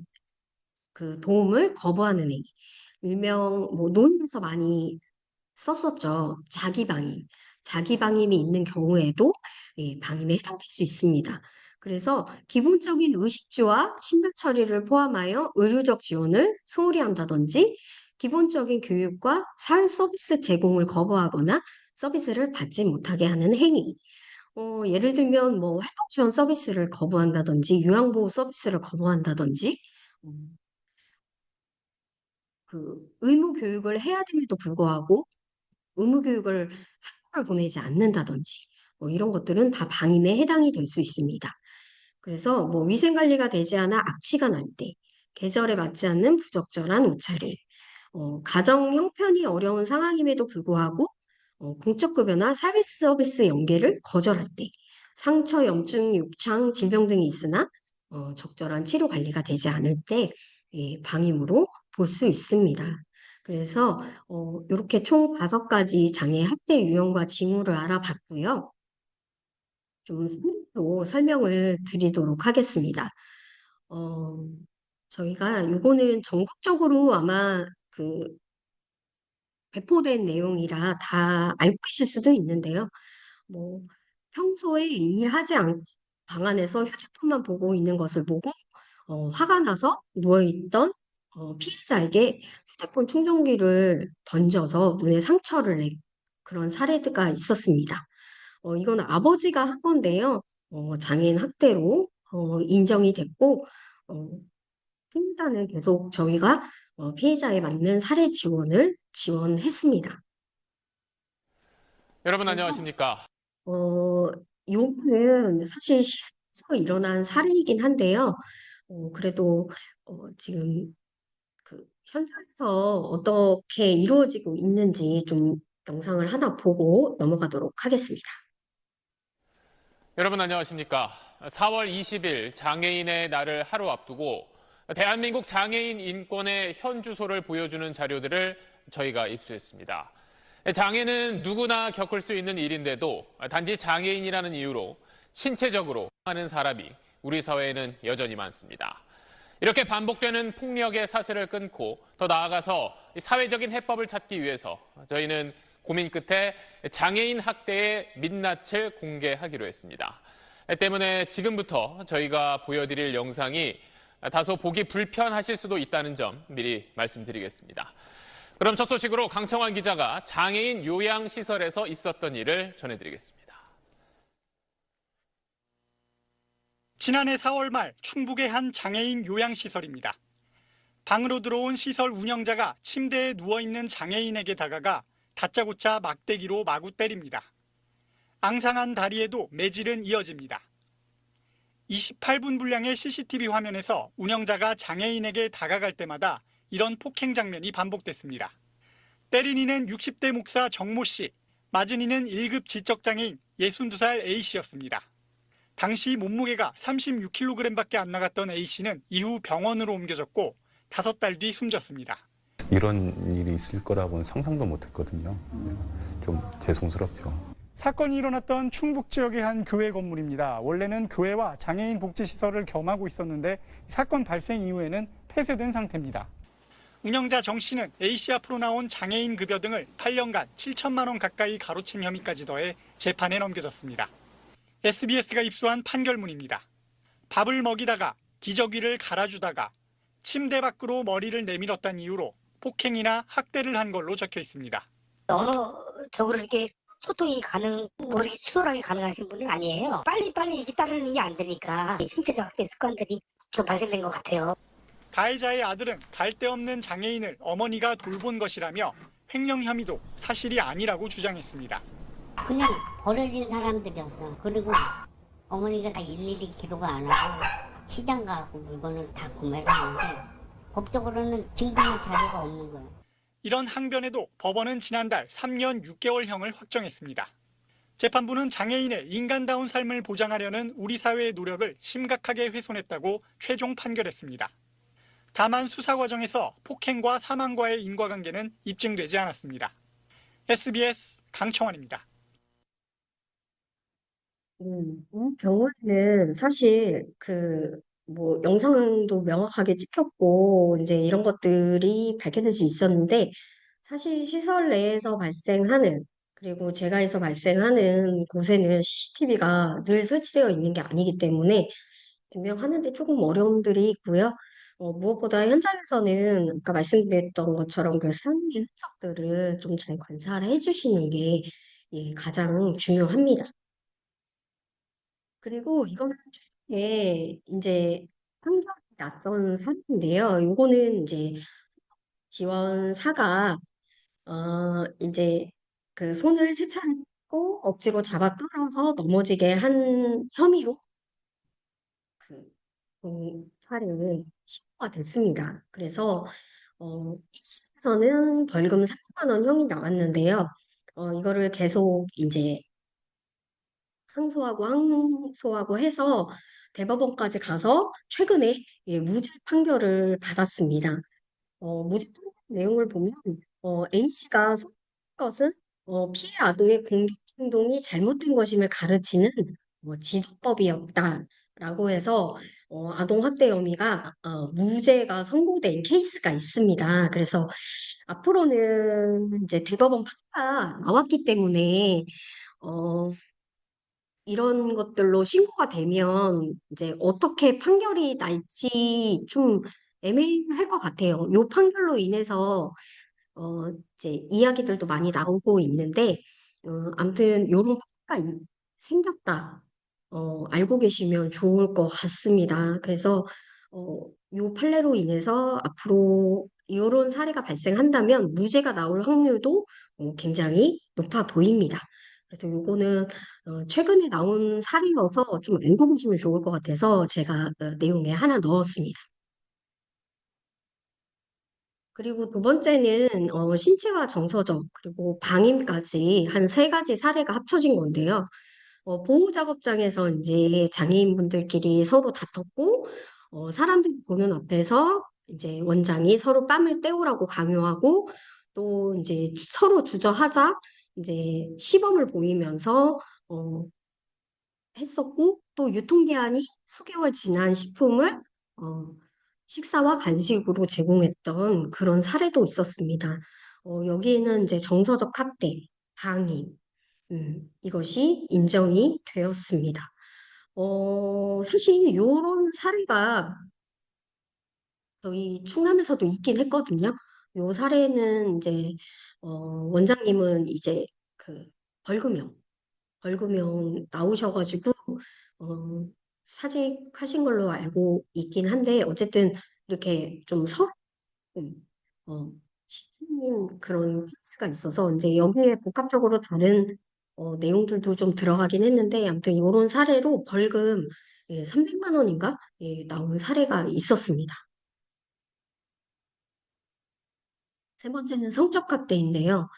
그 도움을 거부하는 행위. 일명 뭐 논에서 많이 썼었죠. 자기 방임. 자기 방임이 있는 경우에도 방임에 해당될 수 있습니다. 그래서 기본적인 의식주와 신변 처리를 포함하여 의료적 지원을 소홀히 한다든지 기본적인 교육과 사회 서비스 제공을 거부하거나 서비스를 받지 못하게 하는 행위. 예를 들면 뭐 활동 지원 서비스를 거부한다든지 요양보호 서비스를 거부한다든지 그 의무 교육을 해야 됨에도 불구하고 의무 교육을 학교를 보내지 않는다든지 뭐 이런 것들은 다 방임에 해당이 될 수 있습니다. 그래서 뭐 위생 관리가 되지 않아 악취가 날 때, 계절에 맞지 않는 부적절한 옷차림, 가정 형편이 어려운 상황임에도 불구하고 공적급여나 사회 서비스 연계를 거절할 때, 상처, 염증, 욕창, 질병 등이 있으나 적절한 치료 관리가 되지 않을 때 방임으로 볼 수 있습니다. 그래서 이렇게 총 5가지 장애 학대 유형과 징후를 알아봤고요. 좀 스로 설명을 드리도록 하겠습니다. 어, 저희가 요거는 전국적으로 아마 그 배포된 내용이라 다 알고 계실 수도 있는데요. 뭐 평소에 일하지 않고 방 안에서 휴대폰만 보고 있는 것을 보고 화가 나서 누워있던 피해자에게 휴대폰 충전기를 던져서 눈에 상처를 낸 그런 사례가 있었습니다. 이건 아버지가 한 건데요. 장애인 학대로 인정이 됐고 어, 피해자는 계속 저희가 피해자에 맞는 사례 지원을 지원했습니다. 여러분 그래서 안녕하십니까? 어, 요거는 사실 실제로 일어난 사례이긴 한데요. 그래도 지금 그 현장에서 어떻게 이루어지고 있는지 좀 영상을 하나 보고 넘어가도록 하겠습니다. 여러분 안녕하십니까? 4월 20일 장애인의 날을 하루 앞두고 대한민국 장애인 인권의 현 주소를 보여주는 자료들을 저희가 입수했습니다. 장애는 누구나 겪을 수 있는 일인데도 단지 장애인이라는 이유로 신체적으로 하는 사람이 우리 사회에는 여전히 많습니다. 이렇게 반복되는 폭력의 사슬을 끊고 더 나아가서 사회적인 해법을 찾기 위해서 저희는 고민 끝에 장애인 학대의 민낯을 공개하기로 했습니다. 때문에 지금부터 저희가 보여드릴 영상이 다소 보기 불편하실 수도 있다는 점 미리 말씀드리겠습니다. 그럼 첫 소식으로 강청환 기자가 장애인 요양시설에서 있었던 일을 전해드리겠습니다. 지난해 4월 말 충북의 한 장애인 요양시설입니다. 방으로 들어온 시설 운영자가 침대에 누워있는 장애인에게 다가가 다짜고짜 막대기로 마구 때립니다. 앙상한 다리에도 매질은 이어집니다. 28분 분량의 CCTV 화면에서 운영자가 장애인에게 다가갈 때마다 이런 폭행 장면이 반복됐습니다. 때린 이는 60대 목사 정모 씨, 맞은 이는 1급 지적장애인 62살 A씨였습니다. 당시 몸무게가 36kg밖에 안 나갔던 A씨는 이후 병원으로 옮겨졌고 5달 뒤 숨졌습니다. 이런 일이 있을 거라고는 상상도 못했거든요. 좀 죄송스럽죠. 사건이 일어났던 충북 지역의 한 교회 건물입니다. 원래는 교회와 장애인 복지시설을 겸하고 있었는데 사건 발생 이후에는 폐쇄된 상태입니다. 운영자 정 씨는 A씨 앞으로 나온 장애인 급여 등을 8년간 7천만 원 가까이 가로챈 혐의까지 더해 재판에 넘겨졌습니다. SBS가 입수한 판결문입니다. 밥을 먹이다가 기저귀를 갈아주다가 침대 밖으로 머리를 내밀었다는 이유로 폭행이나 학대를 한 걸로 적혀 있습니다. 언어적으로 이렇게 소통이 뭐 이렇게 수월하게 가능하신 분은 아니에요. 빨리 이렇게 따르는 게 안 되니까 신체적 학대 습관들이 좀 발생된 것 같아요. 가해자의 아들은 갈 데 없는 장애인을 어머니가 돌본 것이라며 횡령 혐의도 사실이 아니라고 주장했습니다. 그냥 버려진 사람들이었어. 그리고 어머니가 다 일일이 기록을 안 하고 시장 가고 물건을 다 구매를 하는데 법적으로는 증빙할 자료가 없는 거예요. 이런 항변에도 법원은 지난달 3년 6개월형을 확정했습니다. 재판부는 장애인의 인간다운 삶을 보장하려는 우리 사회의 노력을 심각하게 훼손했다고 최종 판결했습니다. 다만 수사 과정에서 폭행과 사망과의 인과관계는 입증되지 않았습니다. SBS 강청환입니다. 이 경우에는 사실 뭐 영상도 명확하게 찍혔고 이제 이런 것들이 밝혀질 수 있었는데 사실 시설 내에서 발생하는 그리고 재가에서 발생하는 곳에는 CCTV가 늘 설치되어 있는 게 아니기 때문에 분명하는데 조금 어려움들이 있고요. 무엇보다 현장에서는 아까 말씀드렸던 것처럼 그 상의 흔적들을 좀 잘 관찰해 주시는 게 가장 중요합니다. 그리고 이거는 최근에 이제 판결이 났던 사례인데요. 요거는 이제 지원사가 이제 그 손을 세차했고 억지로 잡아 끌어서 넘어지게 한 혐의로 그 사례는 신고가 됐습니다. 그래서 1심에서는 벌금 300만 원 형이 나왔는데요. 이거를 계속 이제 항소하고 해서 대법원까지 가서 최근에 무죄 판결을 받았습니다. 무죄 판결 내용을 보면 A씨가 속한 것은 피해 아동의 공격 행동이 잘못된 것임을 가르치는 지도법이었다라고 해서 아동 학대 혐의가 무죄가 선고된 케이스가 있습니다. 그래서 앞으로는 이제 대법원 판례가 나왔기 때문에 이런 것들로 신고가 되면 이제 어떻게 판결이 날지 좀 애매할 것 같아요. 요 판결로 인해서 이제 이야기들도 많이 나오고 있는데 아무튼 요런 판례가 생겼다. 알고 계시면 좋을 것 같습니다. 그래서 요 판례로 인해서 앞으로 이런 사례가 발생한다면 무죄가 나올 확률도 굉장히 높아 보입니다. 그래서 요거는 최근에 나온 사례여서 좀 알고 계시면 좋을 것 같아서 제가 내용에 하나 넣었습니다. 그리고 두 번째는 신체와 정서적 그리고 방임까지 한 세 가지 사례가 합쳐진 건데요. 보호작업장에서 이제 장애인분들끼리 서로 다퉜고 사람들이 보는 앞에서 이제 원장이 서로 뺨을 때우라고 강요하고 또 이제 서로 주저하자 이제 시범을 보이면서 어, 했었고 또 유통기한이 수개월 지난 식품을 어, 식사와 간식으로 제공했던 그런 사례도 있었습니다. 여기에는 이제 정서적 학대, 방임, 이것이 인정이 되었습니다. 사실 이런 사례가 저희 충남에서도 있긴 했거든요. 요 사례는 이제 원장님은 이제 그 벌금형, 벌금형 나오셔가지고 어, 사직하신 걸로 알고 있긴 한데 어쨌든 이렇게 좀 서로 어, 시키는 그런 케이스가 있어서 이제 여기에 복합적으로 다른 내용들도 좀 들어가긴 했는데 아무튼 이런 사례로 벌금 300만 원인가 나온 사례가 있었습니다. 세 번째는 성적 학대인데요.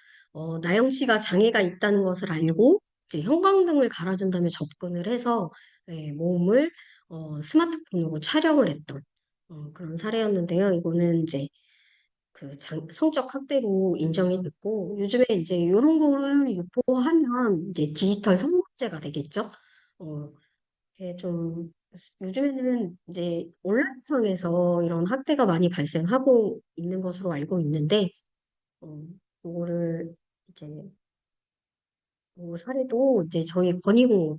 나영 씨가 장애가 있다는 것을 알고 이제 형광등을 갈아준 다음에 접근을 해서 모음을 스마트폰으로 촬영을 했던 그런 사례였는데요. 이거는 이제 그 성적 학대로 인정이 됐고 요즘에 이제 이런 거를 유포하면 이제 디지털 성범죄가 되겠죠. 어, 이게 좀 요즘에는 이제 온라인상에서 이런 학대가 많이 발생하고 있는 것으로 알고 있는데 어, 그거를 이제 그 사례도 이제 저희 건의공호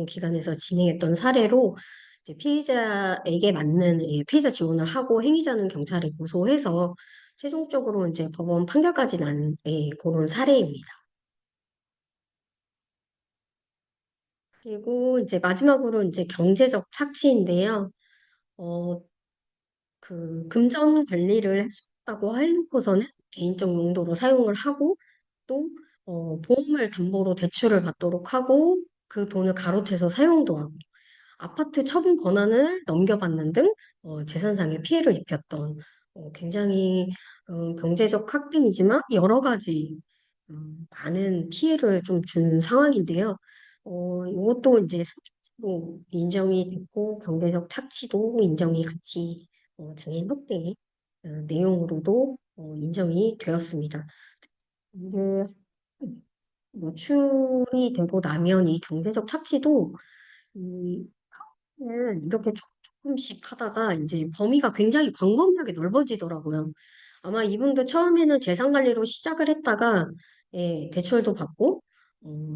기관에서 진행했던 사례로 이제 피해자에게 맞는 피해자 지원을 하고 행위자는 경찰에 고소해서 최종적으로 이제 법원 판결까지 난 그런 사례입니다. 그리고 이제 마지막으로 이제 경제적 착취인데요. 어, 그 금전 관리를 해줬다고 해놓고서는 개인적 용도로 사용을 하고 또 보험을 담보로 대출을 받도록 하고 그 돈을 가로채서 사용도 하고 아파트 처분 권한을 넘겨받는 등 재산상의 피해를 입혔던 굉장히 경제적 학대이지만 여러 가지 많은 피해를 좀 준 상황인데요. 이것도 이제 사실로 인정이 됐고 경제적 착취도 인정이 같이 장애인 학대 내용으로도 인정이 되었습니다. 이게 노출이 되고 나면 이 경제적 착취도 이 이렇게 조금씩 하다가 이제 범위가 굉장히 광범위하게 넓어지더라고요. 아마 이분도 처음에는 재산 관리로 시작을 했다가 대출도 받고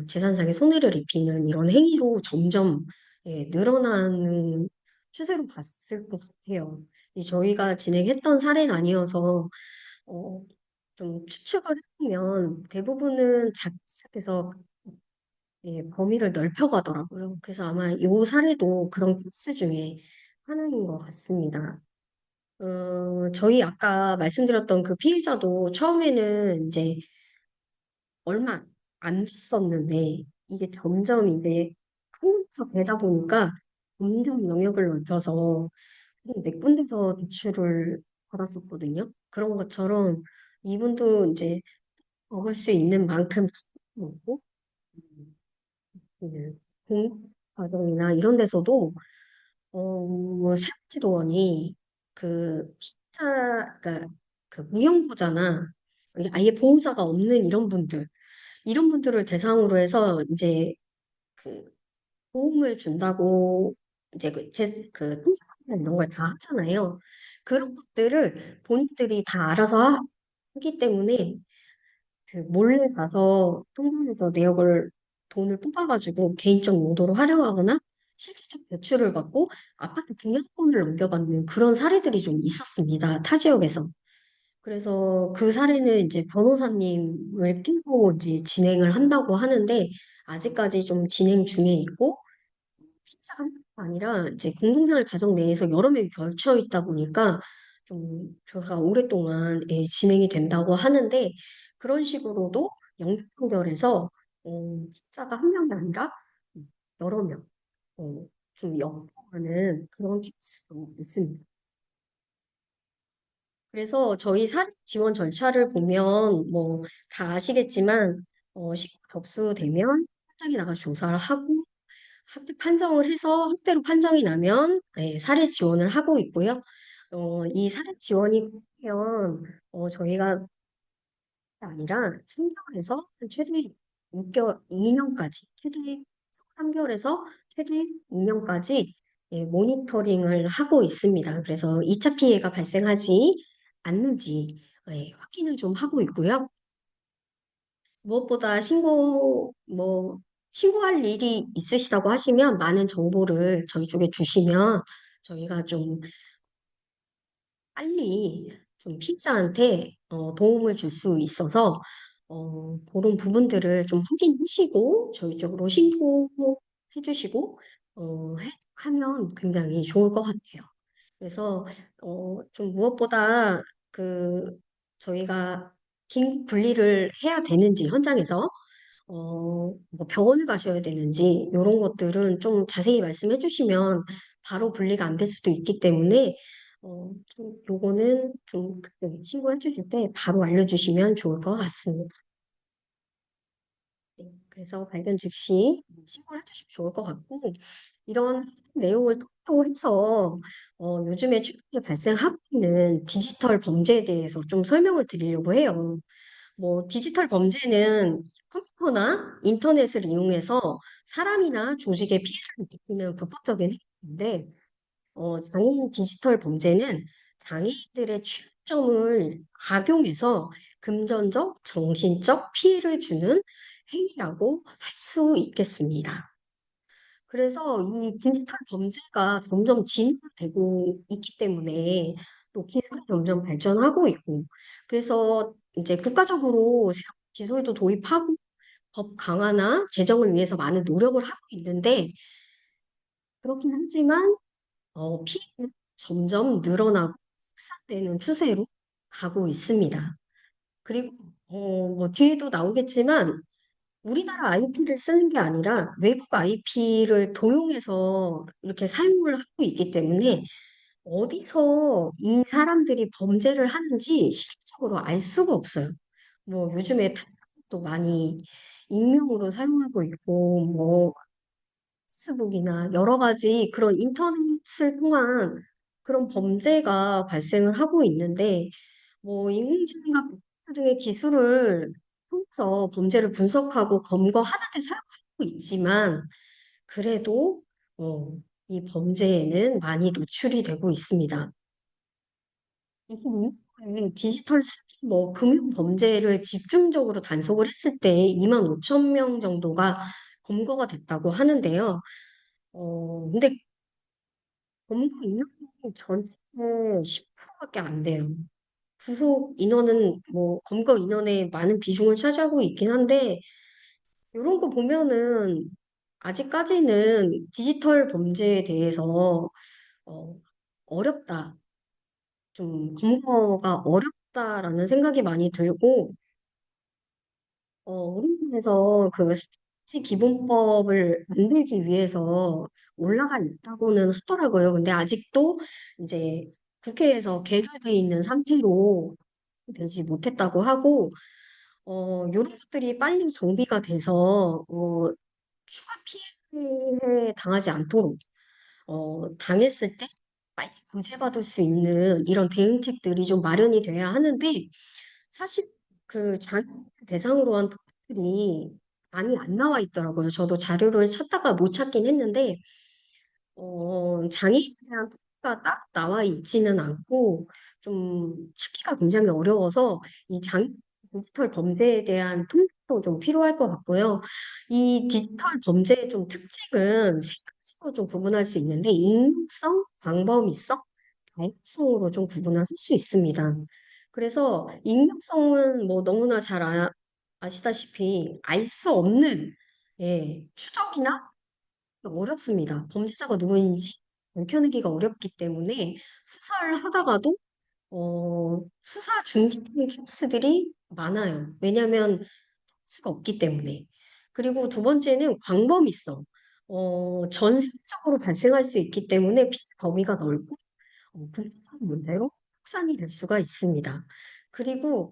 재산상의 손해를 입히는 이런 행위로 점점 늘어나는 추세로 봤을 것 같아요. 저희가 진행했던 사례는 아니어서 어, 좀 추측을 해보면 대부분은 자기에서 범위를 넓혀가더라고요. 그래서 아마 이 사례도 그런 케이스 중에 하나인 것 같습니다. 저희 아까 말씀드렸던 그 피해자도 처음에는 이제 얼마 안 됐었는데 이게 점점 이제 한국에서 되다 보니까 점점 영역을 넓혀서 몇 군데서 대출을 받았었거든요. 그런 것처럼 이분도 이제 먹을 수 있는 만큼 먹고 공과정이나 이런 데서도 사회지도원이 그 피자 그러니까 그 무형부자나 이게 아예 보호자가 없는 이런 분들을 대상으로 해서 이제 그 도움을 준다고 이제 그 통장이나 이런 걸 다 하잖아요. 그런 것들을 본인들이 다 알아서 하기 때문에 그 몰래 가서 통장에서 내역을 돈을 뽑아가지고 개인적 용도로 활용하거나 실질적 대출을 받고 아파트 분양권을 넘겨받는 그런 사례들이 좀 있었습니다. 타 지역에서. 그래서 그 사례는 이제 변호사님을 끼고 이제 진행을 한다고 하는데 아직까지 좀 진행 중에 있고 피자가 아니라 이제 공동생활 가정 내에서 여러 명이 걸쳐 있다 보니까 좀 조사가 오랫동안 진행이 된다고 하는데 그런 식으로도 영장 판결에서 피자가 한 명이 아니라 여러 명, 좀 역행하는 그런 케이스도 있습니다. 그래서 저희 사립 지원 절차를 보면 뭐 다 아시겠지만 신고 접수되면 현장에 나가 조사를 하고 학대 판정을 해서 학대로 판정이 나면 사례 지원을 하고 있고요. 이 사례 지원이 되면 저희가 아니라 3개월에서 최대 6개월, 2년까지, 최대 3개월에서 최대 2년까지 모니터링을 하고 있습니다. 그래서 2차 피해가 발생하지 않는지 확인을 좀 하고 있고요. 무엇보다 신고할 일이 있으시다고 하시면 많은 정보를 저희 쪽에 주시면 저희가 좀 빨리 좀 피해자한테 도움을 줄 수 있어서 그런 부분들을 좀 확인하시고 저희 쪽으로 신고해 주시고 하면 굉장히 좋을 것 같아요. 그래서 좀 무엇보다 그 저희가 긴급 분리를 해야 되는지 현장에서 뭐 병원을 가셔야 되는지 이런 것들은 좀 자세히 말씀해 주시면 바로 분리가 안 될 수도 있기 때문에 좀 요거는 좀 그때 신고해 주실 때 바로 알려주시면 좋을 것 같습니다. 네, 그래서 발견 즉시 신고를 해주시면 좋을 것 같고 이런 내용을 토로해서 요즘에 최근에 발생하고 있는 디지털 범죄에 대해서 좀 설명을 드리려고 해요. 뭐 디지털 범죄는 컴퓨터나 인터넷을 이용해서 사람이나 조직에 피해를 입히는 불법적인 행위인데 장애인 디지털 범죄는 장애인들의 취약점을 악용해서 금전적, 정신적 피해를 주는 행위라고 할 수 있겠습니다. 그래서 이 디지털 범죄가 점점 진화되고 있기 때문에 또 기술이 점점 발전하고 있고, 그래서 이제 국가적으로 새로운 기술도 도입하고 법 강화나 제정을 위해서 많은 노력을 하고 있는데, 그렇긴 하지만 피해는 점점 늘어나고 확산되는 추세로 가고 있습니다. 그리고 뭐 뒤에도 나오겠지만 우리나라 IP를 쓰는 게 아니라 외국 IP를 도용해서 이렇게 사용을 하고 있기 때문에 어디서 이 사람들이 범죄를 하는지 실질적으로 알 수가 없어요. 뭐 요즘에 또 많이 익명으로 사용하고 있고 뭐 페이스북이나 여러 가지 그런 인터넷을 통한 그런 범죄가 발생을 하고 있는데 뭐 인공지능과 컴퓨터 등의 기술을 통해서 범죄를 분석하고 검거하는 데 사용하고 있지만 그래도 이 범죄에는 많이 노출이 되고 있습니다. 2026년에 디지털 사기, 뭐 금융 범죄를 집중적으로 단속을 했을 때 2만 5천 명 정도가 검거가 됐다고 하는데요. 근데 검거 인원이 전체의 10%밖에 안 돼요. 구속 인원은 뭐 검거 인원의 많은 비중을 차지하고 있긴 한데 이런 거 보면은 아직까지는 디지털 범죄에 대해서 어, 어렵다. 좀 검거가 어렵다라는 생각이 많이 들고 우리나라에서 그 스포츠 기본법을 만들기 위해서 올라가 있다고는 하더라고요. 근데 아직도 이제 국회에서 계류돼 있는 상태로 되지 못했다고 하고, 요런 것들이 빨리 정비가 돼서, 추가 피해 당하지 않도록, 당했을 때 빨리 구제받을 수 있는 이런 대응책들이 좀 마련이 돼야 하는데, 사실 그 장애인 대상으로 한 통계들이 많이 안 나와 있더라고요. 저도 자료를 찾다가 못 찾긴 했는데, 장애인에 대한 통계가 딱 나와 있지는 않고, 좀 찾기가 굉장히 어려워서, 이 디지털 범죄에 대한 통계도 좀 필요할 것 같고요. 이 디지털 범죄의 좀 특징은 세 가지로 좀 구분할 수 있는데, 익명성, 광범위성, 다양성으로 좀 구분을 할 수 있습니다. 그래서 익명성은 뭐 너무나 잘 아시다시피 알 수 없는 추적이나 어렵습니다. 범죄자가 누구인지 밝혀내기가 어렵기 때문에 수사를 하다가도 수사 중지된 케이스들이 많아요. 왜냐하면 수가 없기 때문에. 그리고 두 번째는 광범위성. 전 세계적으로 발생할 수 있기 때문에 피해 범위가 넓고 불특정 문제로 확산이 될 수가 있습니다. 그리고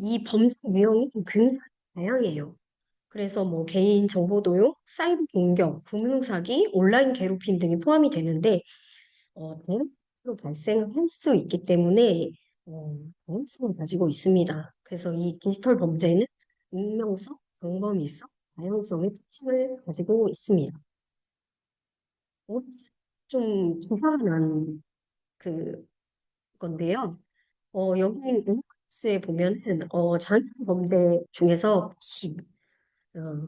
이 범죄 유형이 굉장히 다양해요. 그래서 뭐 개인 정보 도용, 사이버 공격, 금융사기, 온라인 괴롭힘 등이 포함이 되는데 대응으로 발생할 수 있기 때문에 다양성을 가지고 있습니다. 그래서 이 디지털 범죄는 익명성, 광범위성, 다양성의 특징을 가지고 있습니다. 좀 기사가 난 그 건데요. 여기 인덱스에 보면은 장기 범죄 중에서 어,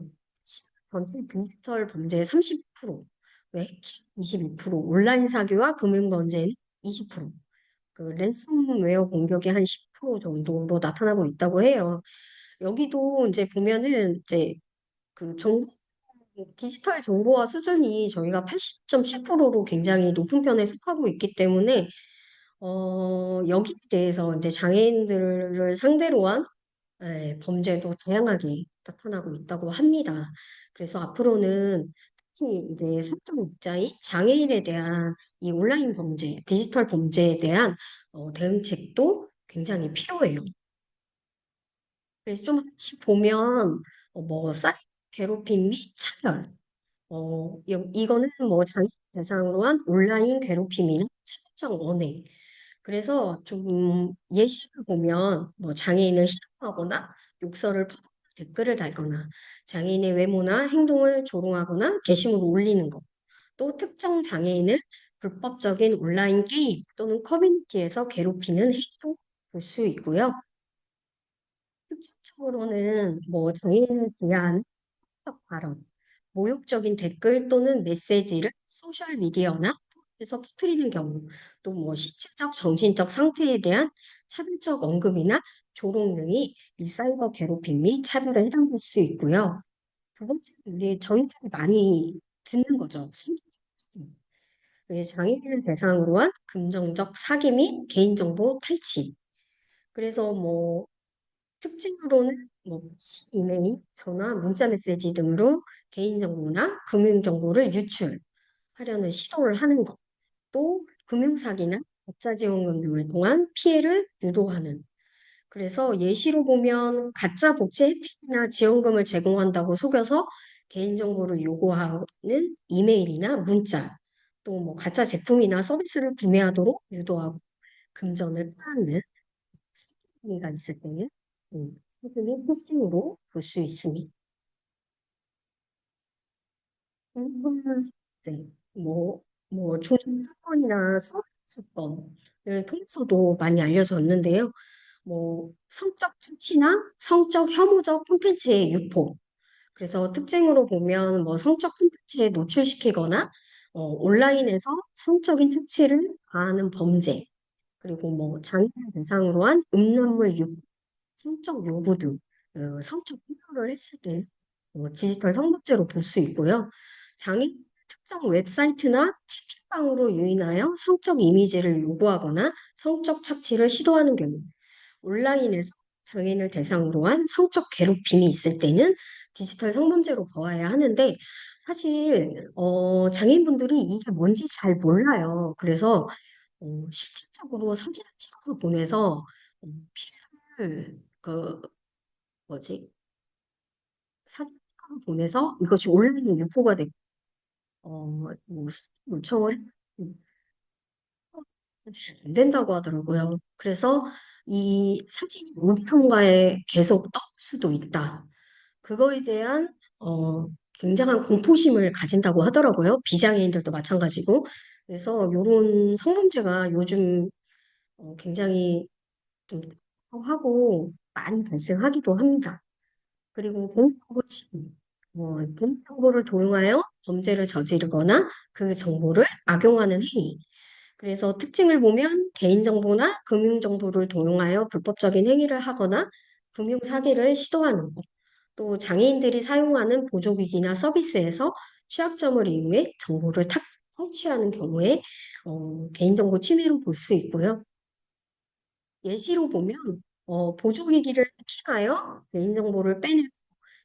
전체 디지털 범죄의 30%, 해킹 22%, 온라인 사기와 금융 범죄는 20%, 그 랜섬웨어 공격이 한 10% 정도로 나타나고 있다고 해요. 여기도 이제 보면은 이제 그 디지털 정보화 수준이 저희가 80.7%로 굉장히 높은 편에 속하고 있기 때문에 여기에 대해서 이제 장애인들을 상대로 한 범죄도 다양하게 나타나고 있다고 합니다. 그래서 앞으로는 특히 이제 사적 입자인 장애인에 대한 이 온라인 범죄, 디지털 범죄에 대한 대응책도 굉장히 필요해요. 그래서 좀 같이 보면 뭐 사이버 괴롭힘 및 차별, 이거는 뭐 장애인 대상으로 한 온라인 괴롭힘이나 차별적 언행. 그래서 좀 예시를 보면 뭐 장애인을 희롱하거나 욕설을 퍼붓고 댓글을 달거나 장애인의 외모나 행동을 조롱하거나 게시물을 올리는 것. 또 특정 장애인을 불법적인 온라인 게임 또는 커뮤니티에서 괴롭히는 행동 볼 수 있고요. 특징적으로는 뭐 장애인에 대한 폭력 발언, 모욕적인 댓글 또는 메시지를 소셜 미디어나 에서 퍼뜨리는 경우, 또 뭐 신체적, 정신적 상태에 대한 차별적 언급이나 조롱 등이 이 사이버 괴롭힘 및 차별에 해당될 수 있고요. 두 번째, 저희들이 많이 듣는 거죠. 장애인을 대상으로 한 금전적 사기 및 개인정보 탈취. 그래서 뭐 특징으로는 뭐 이메일, 전화, 문자 메시지 등으로 개인정보나 금융정보를 유출하려는 시도를 하는 것. 또 금융사기나 가짜지원금 등을 통한 피해를 유도하는. 그래서 예시로 보면 가짜 복지 혜택이나 지원금을 제공한다고 속여서 개인정보를 요구하는 이메일이나 문자, 또 뭐 가짜 제품이나 서비스를 구매하도록 유도하고 금전을 빼앗는 행위가 있을 때는 세금의 필수로 볼 수 있습니다. 이제 조정 사건이나 사업 사건을 통해서도 많이 알려졌는데요. 성적 착취나 성적 혐오적 콘텐츠의 유포. 그래서 특징으로 보면 성적 콘텐츠에 노출시키거나 온라인에서 성적인 착취를 가하는 범죄. 그리고 장애인 대상으로 한 음란물 유포, 성적 요구 등 성적 폭로를 했을 때 디지털 성범죄로 볼 수 있고요. 당일 특정 웹사이트나 채팅방으로 유인하여 성적 이미지를 요구하거나 성적 착취를 시도하는 경우, 온라인에서 장애인을 대상으로 한 성적 괴롭힘이 있을 때는 디지털 성범죄로 보아야 하는데 사실 장애인분들이 이게 뭔지 잘 몰라요. 그래서 실질적으로 사진을 찍어서 보내서 피해를 뭐지? 사진을 보내서 이것이 온라인에 유포가 되고 요청을 안 된다고 하더라고요. 그래서 이 사진이 온천가에 계속 떠올 수도 있다. 그거에 대한 굉장한 공포심을 가진다고 하더라고요. 비장애인들도 마찬가지고. 그래서 이런 성범죄가 요즘 굉장히 좀 하고 많이 발생하기도 합니다. 그리고 개인정보 침해, 개인정보를 도용하여 범죄를 저지르거나 그 정보를 악용하는 행위. 그래서 특징을 보면 개인정보나 금융정보를 도용하여 불법적인 행위를 하거나 금융사기를 시도하는 것. 또 장애인들이 사용하는 보조기기나 서비스에서 취약점을 이용해 정보를 탈취하는 경우에 개인정보 침해로 볼 수 있고요. 예시로 보면 보조기기를 해킹하여 개인정보를 빼내고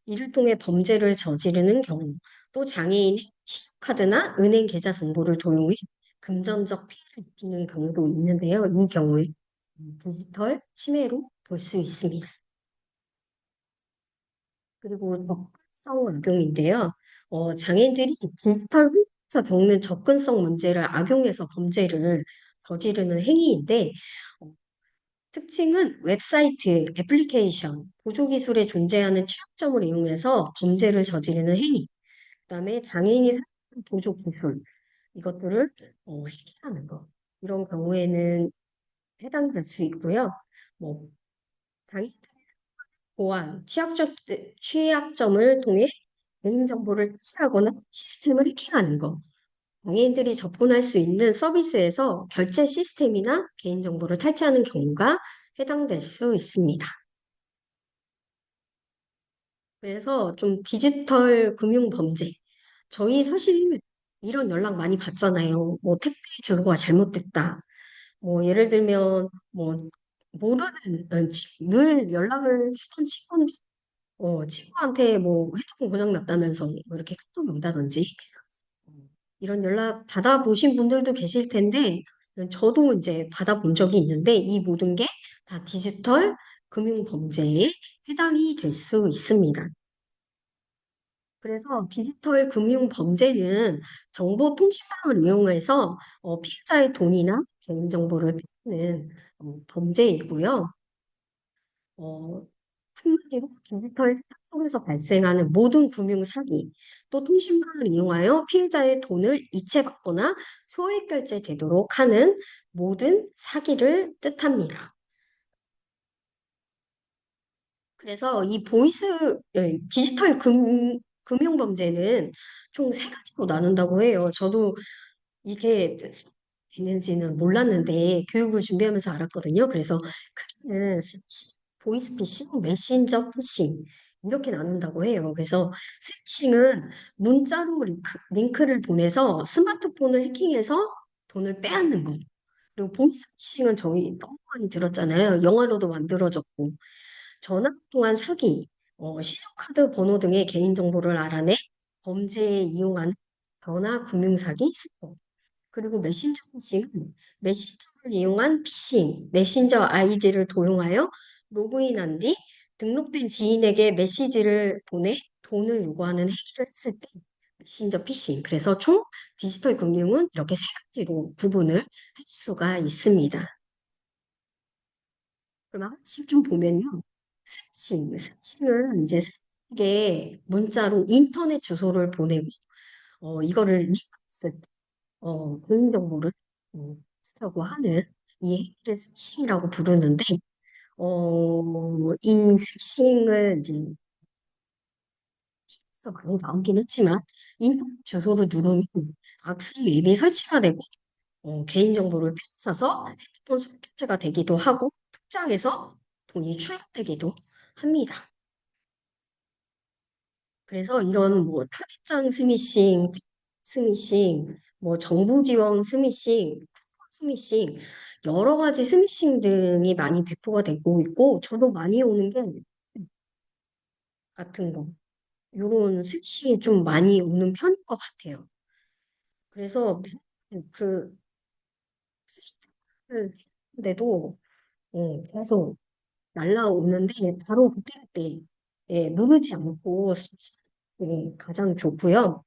이를 통해 범죄를 저지르는 경우, 또 장애인의 신용카드나 은행 계좌 정보를 도용해 금전적 피해를 입히는 경우도 있는데요. 이 경우에 디지털 침해로 볼 수 있습니다. 그리고 접근성 악용인데요. 장애인들이 디지털 환경에서 겪는 접근성 문제를 악용해서 범죄를 저지르는 행위인데, 어, 특징은 웹사이트, 애플리케이션, 보조기술에 존재하는 취약점을 이용해서 범죄를 저지르는 행위, 그다음에 장애인이 사용하는 보조기술, 이것들을 해킹하는 거. 이런 경우에는 해당될 수 있고요. 뭐, 장애인 보안, 취약점을 통해 개인정보를 탈취하거나 시스템을 해킹하는 거. 장애인들이 접근할 수 있는 서비스에서 결제 시스템이나 개인정보를 탈취하는 경우가 해당될 수 있습니다. 그래서 좀 디지털 금융 범죄. 저희 사실 이런 연락 많이 받잖아요. 뭐 택배 주소가 잘못됐다. 뭐 예를 들면 뭐 모르는 늘 연락을 하던 친구한테 뭐 핸드폰 고장 났다면서 뭐 이렇게 카톡이 온다든지 이런 연락 받아보신 분들도 계실 텐데 저도 이제 받아본 적이 있는데 이 모든 게 다 디지털 금융 범죄에 해당이 될 수 있습니다. 그래서 디지털 금융 범죄는 정보통신망을 이용해서 피해자의 돈이나 개인정보를 뺏는 범죄이고요. 어, 한마디로 디지털 세상 속에서 발생하는 모든 금융 사기, 또 통신망을 이용하여 피해자의 돈을 이체받거나 소액 결제되도록 하는 모든 사기를 뜻합니다. 그래서 이 디지털 금융 범죄는 총 세 가지로 나눈다고 해요. 저도 이게 되는지는 몰랐는데 교육을 준비하면서 알았거든요. 그래서 크게는 보이스피싱, 메신저 피싱 이렇게 나눈다고 해요. 그래서 스피싱은 문자로 링크를 보내서 스마트폰을 해킹해서 돈을 빼앗는 거. 그리고 보이스피싱은 저희 너무 많이 들었잖아요. 영화로도 만들어졌고 전화 통한 사기, 신용카드 번호 등의 개인정보를 알아내 범죄에 이용하는 전화 금융사기 수법. 그리고 메신저 피싱은 메신저를 이용한 피싱, 메신저 아이디를 도용하여 로그인한 뒤 등록된 지인에게 메시지를 보내 돈을 요구하는 행위를 했을 때 메신저 피싱. 그래서 총 디지털 금융은 이렇게 세 가지로 구분을 할 수가 있습니다. 그럼 하나씩 좀 보면요. 스칭은 이제 이게 문자로 인터넷 주소를 보내고 이거를 리퀘스트 개인정보를 쓰라고 하는 이 행위를 스피싱이라고 부르는데, 이 스피싱을 이제 서 많이 나오긴 했지만, 인터넷 주소를 누르면 악성 앱이 설치가 되고, 개인정보를 빼앗아서 핸드폰 소개팅가 되기도 하고, 통장에서 돈이 출금되기도 합니다. 그래서 이런 뭐 초대장 스미싱, 뭐 정부 지원 스미싱, 쿠폰 스미싱, 여러 가지 스미싱 등이 많이 배포가 되고 있고, 저도 많이 오는 게 같은 거, 요런 스미싱이 좀 많이 오는 편인 것 같아요. 그래서 그 스미싱을 했는데도 계속 날라오는데 바로 그때그때 누르지 않고 가장 좋고요.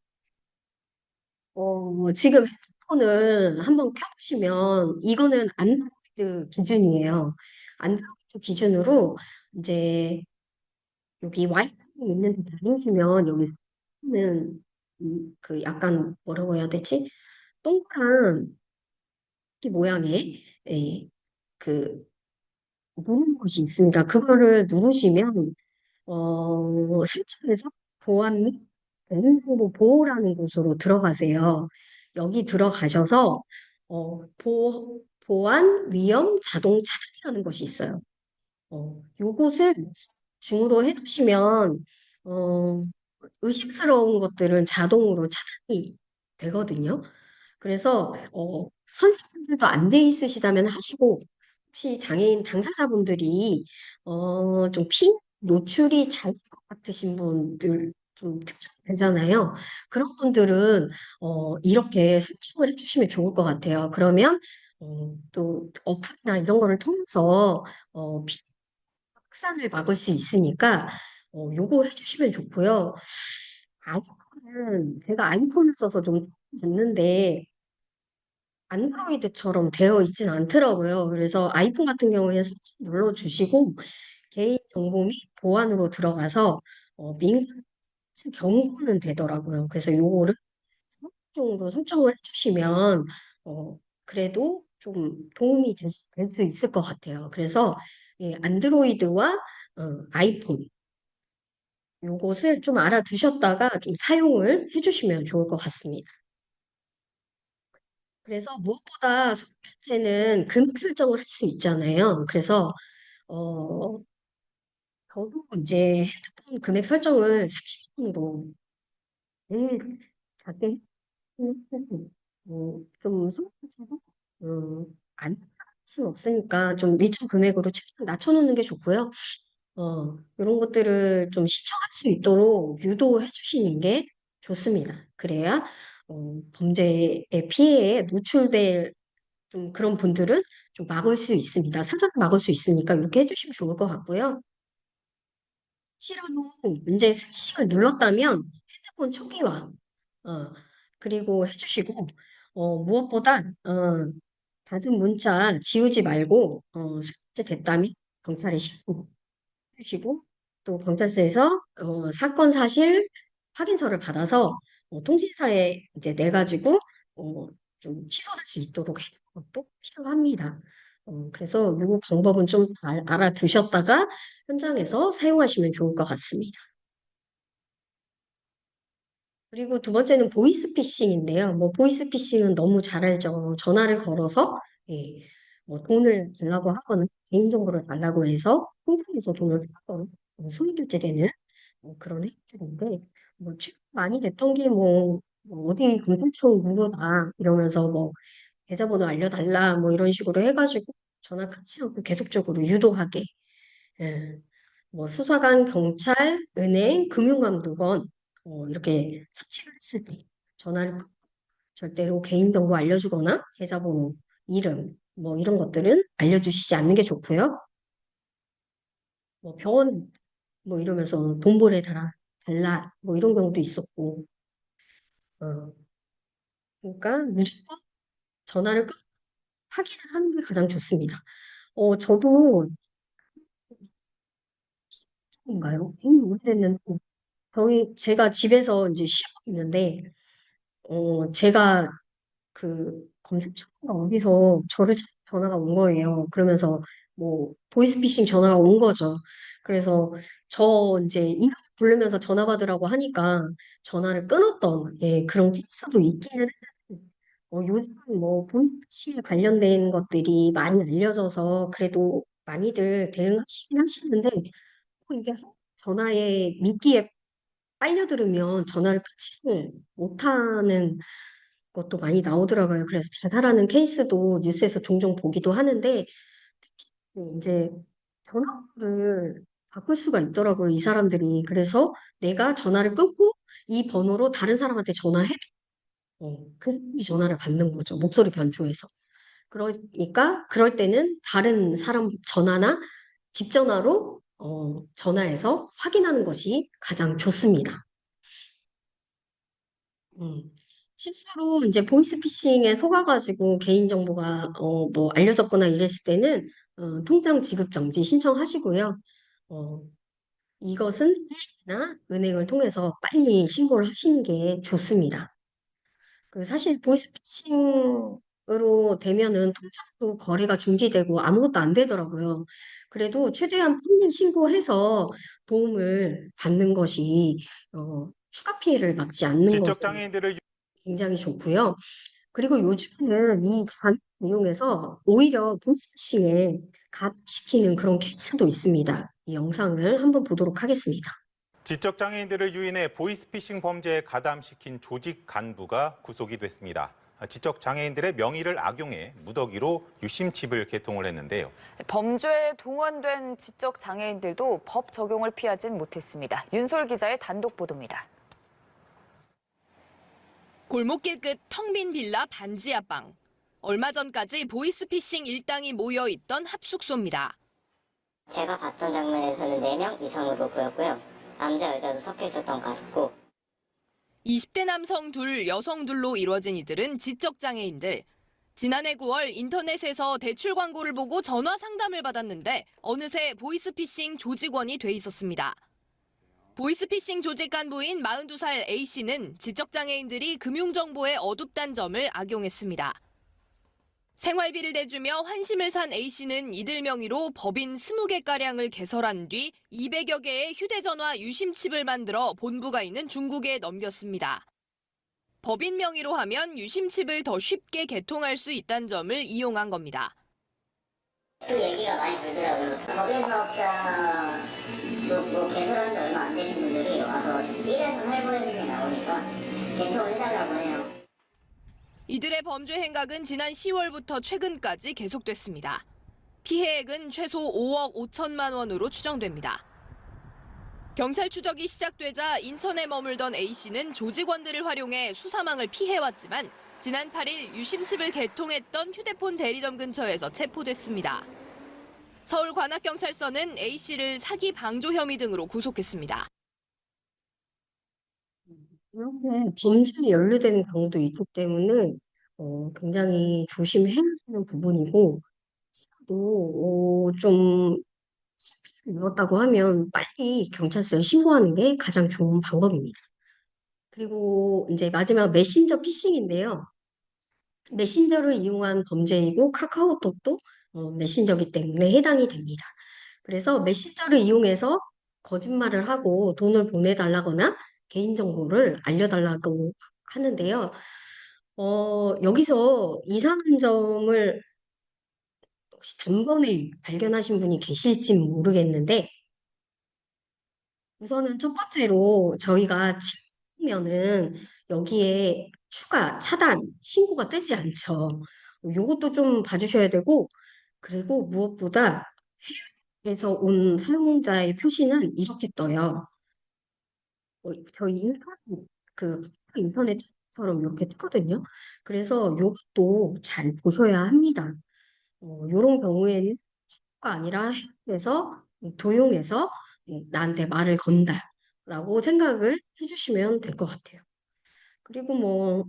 지금 핸드폰을 한번 켜보시면 이거는 안드로이드 기준이에요. 안드로이드 기준으로 이제 여기 와이파이 있는 데 다니시면 여기는 그 약간 뭐라고 해야 되지? 동그란 이 모양의 그 누르는 곳이 있습니다. 그거를 누르시면 설정에서 보안 및 개인정보 보호라는 곳으로 들어가세요. 여기 들어가셔서 보안 위험 자동 차단이라는 것이 있어요. 요것을 중으로 해두시면 의심스러운 것들은 자동으로 차단이 되거든요. 그래서 선생님들도 안 돼 있으시다면 하시고 혹시 장애인 당사자분들이 좀 노출이 잘 될 것 같으신 분들 좀 특정되잖아요. 그런 분들은 이렇게 설정을 해주시면 좋을 것 같아요. 그러면 또 어플이나 이런 거를 통해서 비 확산을 막을 수 있으니까 요거 해주시면 좋고요. 아이폰은 제가 아이폰을 써서 좀 봤는데 안드로이드처럼 되어 있진 않더라고요. 그래서 아이폰 같은 경우에는 설정 눌러주시고 개인정보 및 보안으로 들어가서 민감 경고는 되더라고요. 그래서 요거를 정도 설정을 해주시면 그래도 좀 도움이 될 수 있을 것 같아요. 그래서 예, 안드로이드와 아이폰 요것을 좀 알아두셨다가 좀 사용을 해주시면 좋을 것 같습니다. 그래서 무엇보다 손편제는 금액 설정을 할 수 있잖아요. 그래서 어, 저도 이제 핸드폰 금액 설정을 30분으로 작게 좀 생각해도 안 수는 없으니까 좀 일정 금액으로 최대한 낮춰놓는 게 좋고요. 이런 것들을 좀 신청할 수 있도록 유도해 주시는 게 좋습니다. 그래야 범죄의 피해에 노출될 좀 그런 분들은 좀 막을 수 있습니다. 사전에 막을 수 있으니까 이렇게 해주시면 좋을 것 같고요. 싫어도 이제 스위칭을 눌렀다면 핸드폰 초기화 어, 그리고 해주시고 무엇보다 받은 문자 지우지 말고 삭제됐다면 경찰에 신고해주시고 또 경찰서에서 사건 사실 확인서를 받아서 통신사에 이제 내가지고 좀 취소될 수 있도록 해주는 것도 필요합니다. 그래서 이 방법은 좀 잘 알아두셨다가 현장에서 사용하시면 좋을 것 같습니다. 그리고 두 번째는 보이스피싱인데요. 뭐 보이스피싱은 너무 잘 알죠. 전화를 걸어서 예, 뭐 돈을 달라고 하거나 개인정보를 달라고 해서 통장에서 돈을 받거나 소액결제되는 그런 행위들인데 뭐 최근 많이 됐던 게 뭐 어디 금융청 무료다 이러면서 뭐 계좌번호 알려달라 뭐 이런 식으로 해가지고 전화 끊지 않고 계속적으로 유도하게 예, 뭐 수사관, 경찰, 은행, 금융감독원 이렇게 사칭을 했을 때 전화를 끊고 절대로 개인정보 알려주거나 계좌번호, 이름 뭐 이런 것들은 알려주시지 않는 게 좋고요. 뭐 병원 뭐 이러면서 돈 보내달라 뭐 이런 경우도 있었고 어, 그러니까 무조건 전화를 끊고 확인을 하는 게 가장 좋습니다. 저도 인가요? 오래됐는데 제가 집에서 이제 쉬고 있는데 제가 그 검색창가 어디서 전화가 온 거예요. 그러면서 뭐 보이스피싱 전화가 온 거죠. 그래서 저 이제 이름 부르면서 전화 받으라고 하니까 전화를 끊었던 예, 그런 케이스도 있기는 해요. 요즘 뭐 보이스피싱에 관련된 것들이 많이 알려져서 그래도 많이들 대응하시긴 하시는데 이게 전화에 미끼에 빨려들으면 전화를 끊지를 못하는 것도 많이 나오더라고요. 그래서 자살하는 케이스도 뉴스에서 종종 보기도 하는데 이제 전화번호를 바꿀 수가 있더라고요. 이 사람들이. 그래서 내가 전화를 끊고 이 번호로 다른 사람한테 전화해도 그 사람이 전화를 받는 거죠. 목소리 변조해서. 그러니까 그럴 때는 다른 사람 전화나 집 전화로 전화해서 확인하는 것이 가장 좋습니다. 음. 실수로 이제 보이스피싱에 속아가지고 개인정보가 뭐 알려졌거나 이랬을 때는 통장 지급 정지 신청하시고요. 어, 이것은 나 은행을 통해서 빨리 신고를 하시는 게 좋습니다. 사실 보이스피싱으로 되면은 통장도 거래가 중지되고 아무것도 안 되더라고요. 그래도 최대한 빨리 신고해서 도움을 받는 것이 추가 피해를 막지 않는 지적 것은 장애인들을 굉장히 좋고요. 그리고 요즘에는 이 잔을 이용해서 오히려 보이스피싱에 가입시키는 그런 케이스도 있습니다. 이 영상을 한번 보도록 하겠습니다. 지적 장애인들을 유인해 보이스피싱 범죄에 가담시킨 조직 간부가 구속이 됐습니다. 지적 장애인들의 명의를 악용해 무더기로 유심칩을 개통을 했는데요. 범죄에 동원된 지적 장애인들도 법 적용을 피하진 못했습니다. 윤솔 기자의 단독 보도입니다. 골목길 끝 텅 빈 빌라 반지 앞방. 얼마 전까지 보이스피싱 일당이 모여있던 합숙소입니다. 제가 봤던 장면에서는 4명 이상으로 보였고요. 남자 여자도 섞여 있었던 것 같고 20대 남성 둘, 여성 둘로 이루어진 이들은 지적장애인들. 지난해 9월 인터넷에서 대출 광고를 보고 전화 상담을 받았는데 어느새 보이스피싱 조직원이 돼 있었습니다. 보이스피싱 조직 간부인 42살 A씨는 지적장애인들이 금융정보에 어둡다는 점을 악용했습니다. 생활비를 대주며 환심을 산 A씨는 이들 명의로 법인 20개가량을 개설한 뒤 200여 개의 휴대전화 유심칩을 만들어 본부가 있는 중국에 넘겼습니다. 법인 명의로 하면 유심칩을 더 쉽게 개통할 수 있다는 점을 이용한 겁니다. 그 얘기가 많이 들더라고요. 법인 사업자 개설한 지 얼마 안 되신 분들이 와서 1에서 8%에 나오니까 개통을 해달라고 해요. 이들의 범죄 행각은 지난 10월부터 최근까지 계속됐습니다. 피해액은 최소 5억 5천만 원으로 추정됩니다. 경찰 추적이 시작되자 인천에 머물던 A씨는 조직원들을 활용해 수사망을 피해왔지만 지난 8일 유심칩을 개통했던 휴대폰 대리점 근처에서 체포됐습니다. 서울관악경찰서는 A씨를 사기 방조 혐의 등으로 구속했습니다. 이렇게 범죄에 연루되는 경우도 있기 때문에 굉장히 조심해야 하는 부분이고 또 좀 잃었다고 하면 빨리 경찰서에 신고하는 게 가장 좋은 방법입니다. 그리고 이제 마지막 메신저 피싱인데요. 메신저를 이용한 범죄이고 카카오톡도 메신저기 때문에 해당이 됩니다. 그래서 메신저를 이용해서 거짓말을 하고 돈을 보내달라거나 개인정보를 알려달라고 하는데요. 여기서 이상한 점을 혹시 단번에 발견하신 분이 계실지 모르겠는데, 우선은 첫 번째로 저희가 치면은 여기에 추가, 차단, 신고가 뜨지 않죠. 요것도 좀 봐주셔야 되고, 그리고 무엇보다 해외에서 온 사용자의 표시는 이렇게 떠요. 저희 그 인터넷처럼 이렇게 뜨거든요. 그래서 요것도 잘 보셔야 합니다. 요런 경우에는 가 아니라 해외에서 도용해서 나한테 말을 건다라고 생각을 해주시면 될 것 같아요. 그리고 뭐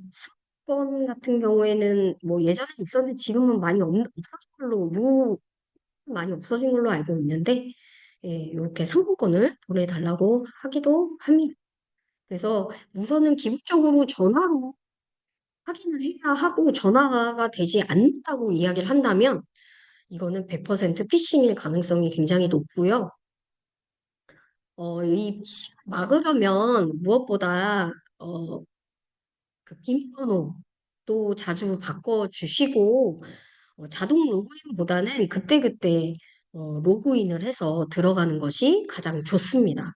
사건 같은 경우에는 뭐 예전에 있었는데 지금은 없어진 많이 없어진 걸로 알고 있는데 예, 이렇게 상품권을 보내달라고 하기도 합니다. 그래서 우선은 기본적으로 전화로 확인을 해야 하고 전화가 되지 않는다고 이야기를 한다면 이거는 100% 피싱일 가능성이 굉장히 높고요. 이 피싱을 막으려면 무엇보다 그 비밀번호도 자주 바꿔주시고 자동 로그인보다는 그때그때 로그인을 해서 들어가는 것이 가장 좋습니다.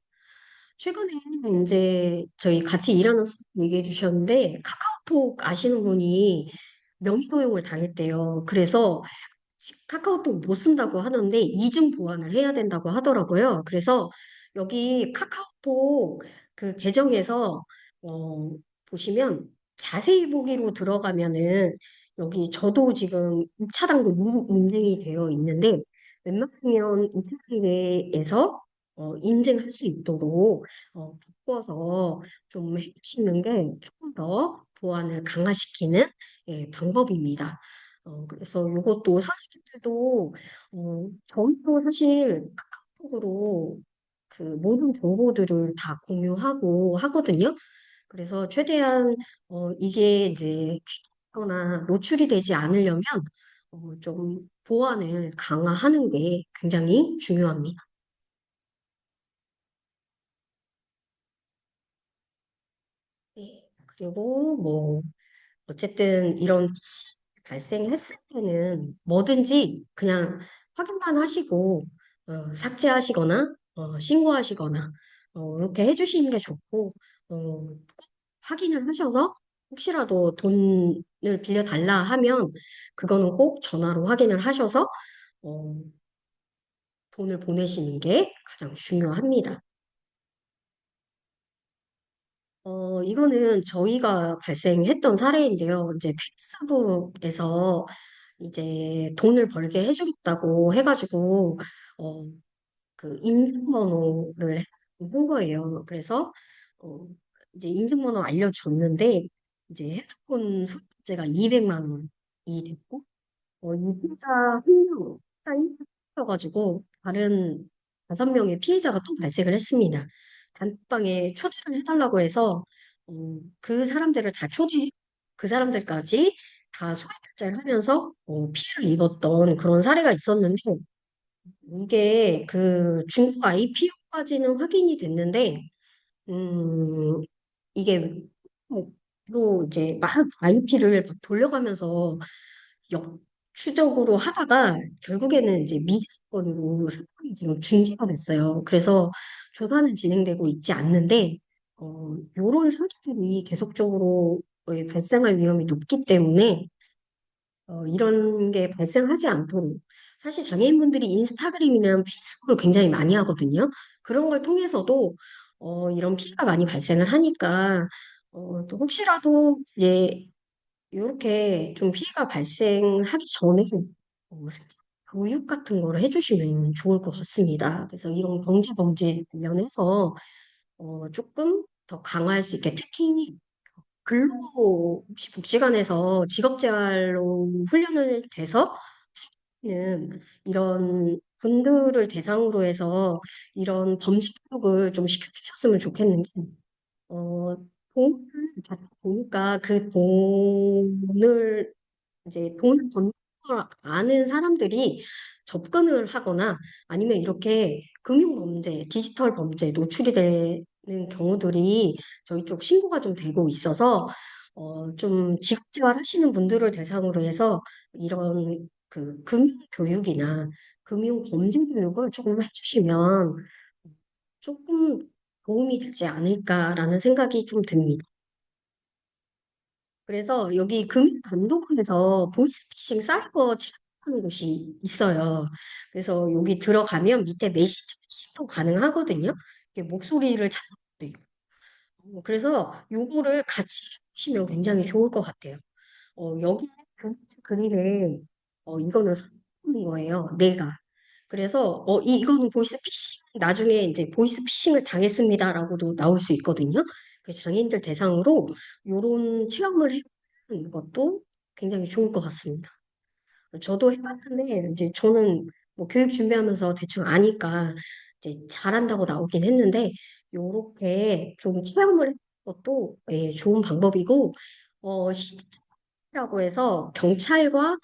최근에 이제 저희 같이 일하는 선생님 얘기해 주셨는데 카카오톡 아시는 분이 명의 도용을 당했대요. 그래서 카카오톡 못 쓴다고 하던데 이중 보안을 해야 된다고 하더라고요. 그래서 여기 카카오톡 그 계정에서 보시면 자세히 보기로 들어가면은 여기 저도 지금 2차단도 인증이 되어 있는데 웬만하면 2차 단계에서 인증할 수 있도록 바꿔서 좀 해주시는 게 조금 더 보안을 강화시키는 방법입니다. 그래서 이것도 선생님들도 저희도 사실 카카오톡으로 그 모든 정보들을 다 공유하고 하거든요. 그래서 최대한 이게 이제 하거나 노출이 되지 않으려면 좀 보안을 강화하는 게 굉장히 중요합니다. 네. 그리고 뭐 어쨌든 이런 발생했을 때는 뭐든지 그냥 확인만 하시고 삭제하시거나 신고하시거나 이렇게 해주시는 게 좋고 꼭 확인을 하셔서 혹시라도 돈을 빌려달라 하면 그거는 꼭 전화로 확인을 하셔서 어, 돈을 보내시는 게 가장 중요합니다. 이거는 저희가 발생했던 사례인데요. 이제 페이스북에서 이제 돈을 벌게 해주겠다고 해가지고, 어, 그 인증번호를 한 거예요. 그래서 어, 이제 인증번호 알려줬는데 이제 핸드폰 소유자가 200만 원이 됐고 이 피해자 한 명, 쌓여가지고 다른 5명의 피해자가 또 발생을 했습니다. 단톡방에 초대를 해달라고 해서 그 사람들을 다 그 사람들까지 다 소개결제를 하면서 피해를 입었던 그런 사례가 있었는데 이게 그 중국 IPO까지는 확인이 됐는데 음, 이게 로 이제 막 IP를 돌려가면서 역추적으로 하다가 결국에는 이제 미제 사건으로 사건이 지금 중지가 됐어요. 그래서 조사는 진행되고 있지 않는데 요런 사기들이 계속적으로 발생할 위험이 높기 때문에 이런 게 발생하지 않도록 사실 장애인분들이 인스타그램이나 페이스북을 굉장히 많이 하거든요. 그런 걸 통해서도 이런 피해가 많이 발생을 하니까 또 혹시라도 이제 이렇게 좀 피해가 발생하기 전에 교육 같은 거를 해주시면 좋을 것 같습니다. 그래서 이런 경제 범죄 관련해서 조금 더 강화할 수 있게 특히 근로 혹시 복지관에서 직업재활로 훈련을 돼서 는 이런 분들을 대상으로 해서 이런 범죄 교육을 좀 시켜주셨으면 좋겠는데 어, 돈을 받다 보니까 그 돈을 이제 돈을 버는 걸 아는 사람들이 접근을 하거나 아니면 이렇게 금융 범죄, 디지털 범죄에 노출이 되는 경우들이 저희 쪽 신고가 좀 되고 있어서 좀 직재활 하시는 분들을 대상으로 해서 이런 그 금융 교육이나 금융 범죄 교육을 조금 해주시면 조금 도움이 되지 않을까라는 생각이 좀 듭니다. 그래서 여기 금융감독원에서 보이스피싱 사이버 체크하는 곳이 있어요. 그래서 여기 들어가면 밑에 메시지 피싱도 가능하거든요. 이게 목소리를 찾는 것도 있고. 그래서 요거를 같이 해보시면 굉장히 좋을 것 같아요. 여기 그림에 이거는 선물인 거예요. 내가. 그래서 이거는 보이스피싱 나중에 이제 보이스피싱을 당했습니다라고도 나올 수 있거든요. 그 장애인들 대상으로 이런 체험을 해보는 것도 굉장히 좋을 것 같습니다. 저도 해봤는데 이제 저는 뭐 교육 준비하면서 대충 아니까 이제 잘한다고 나오긴 했는데 요렇게 좀 체험을 해보는 것도 예, 좋은 방법이고 시티라고 해서 경찰과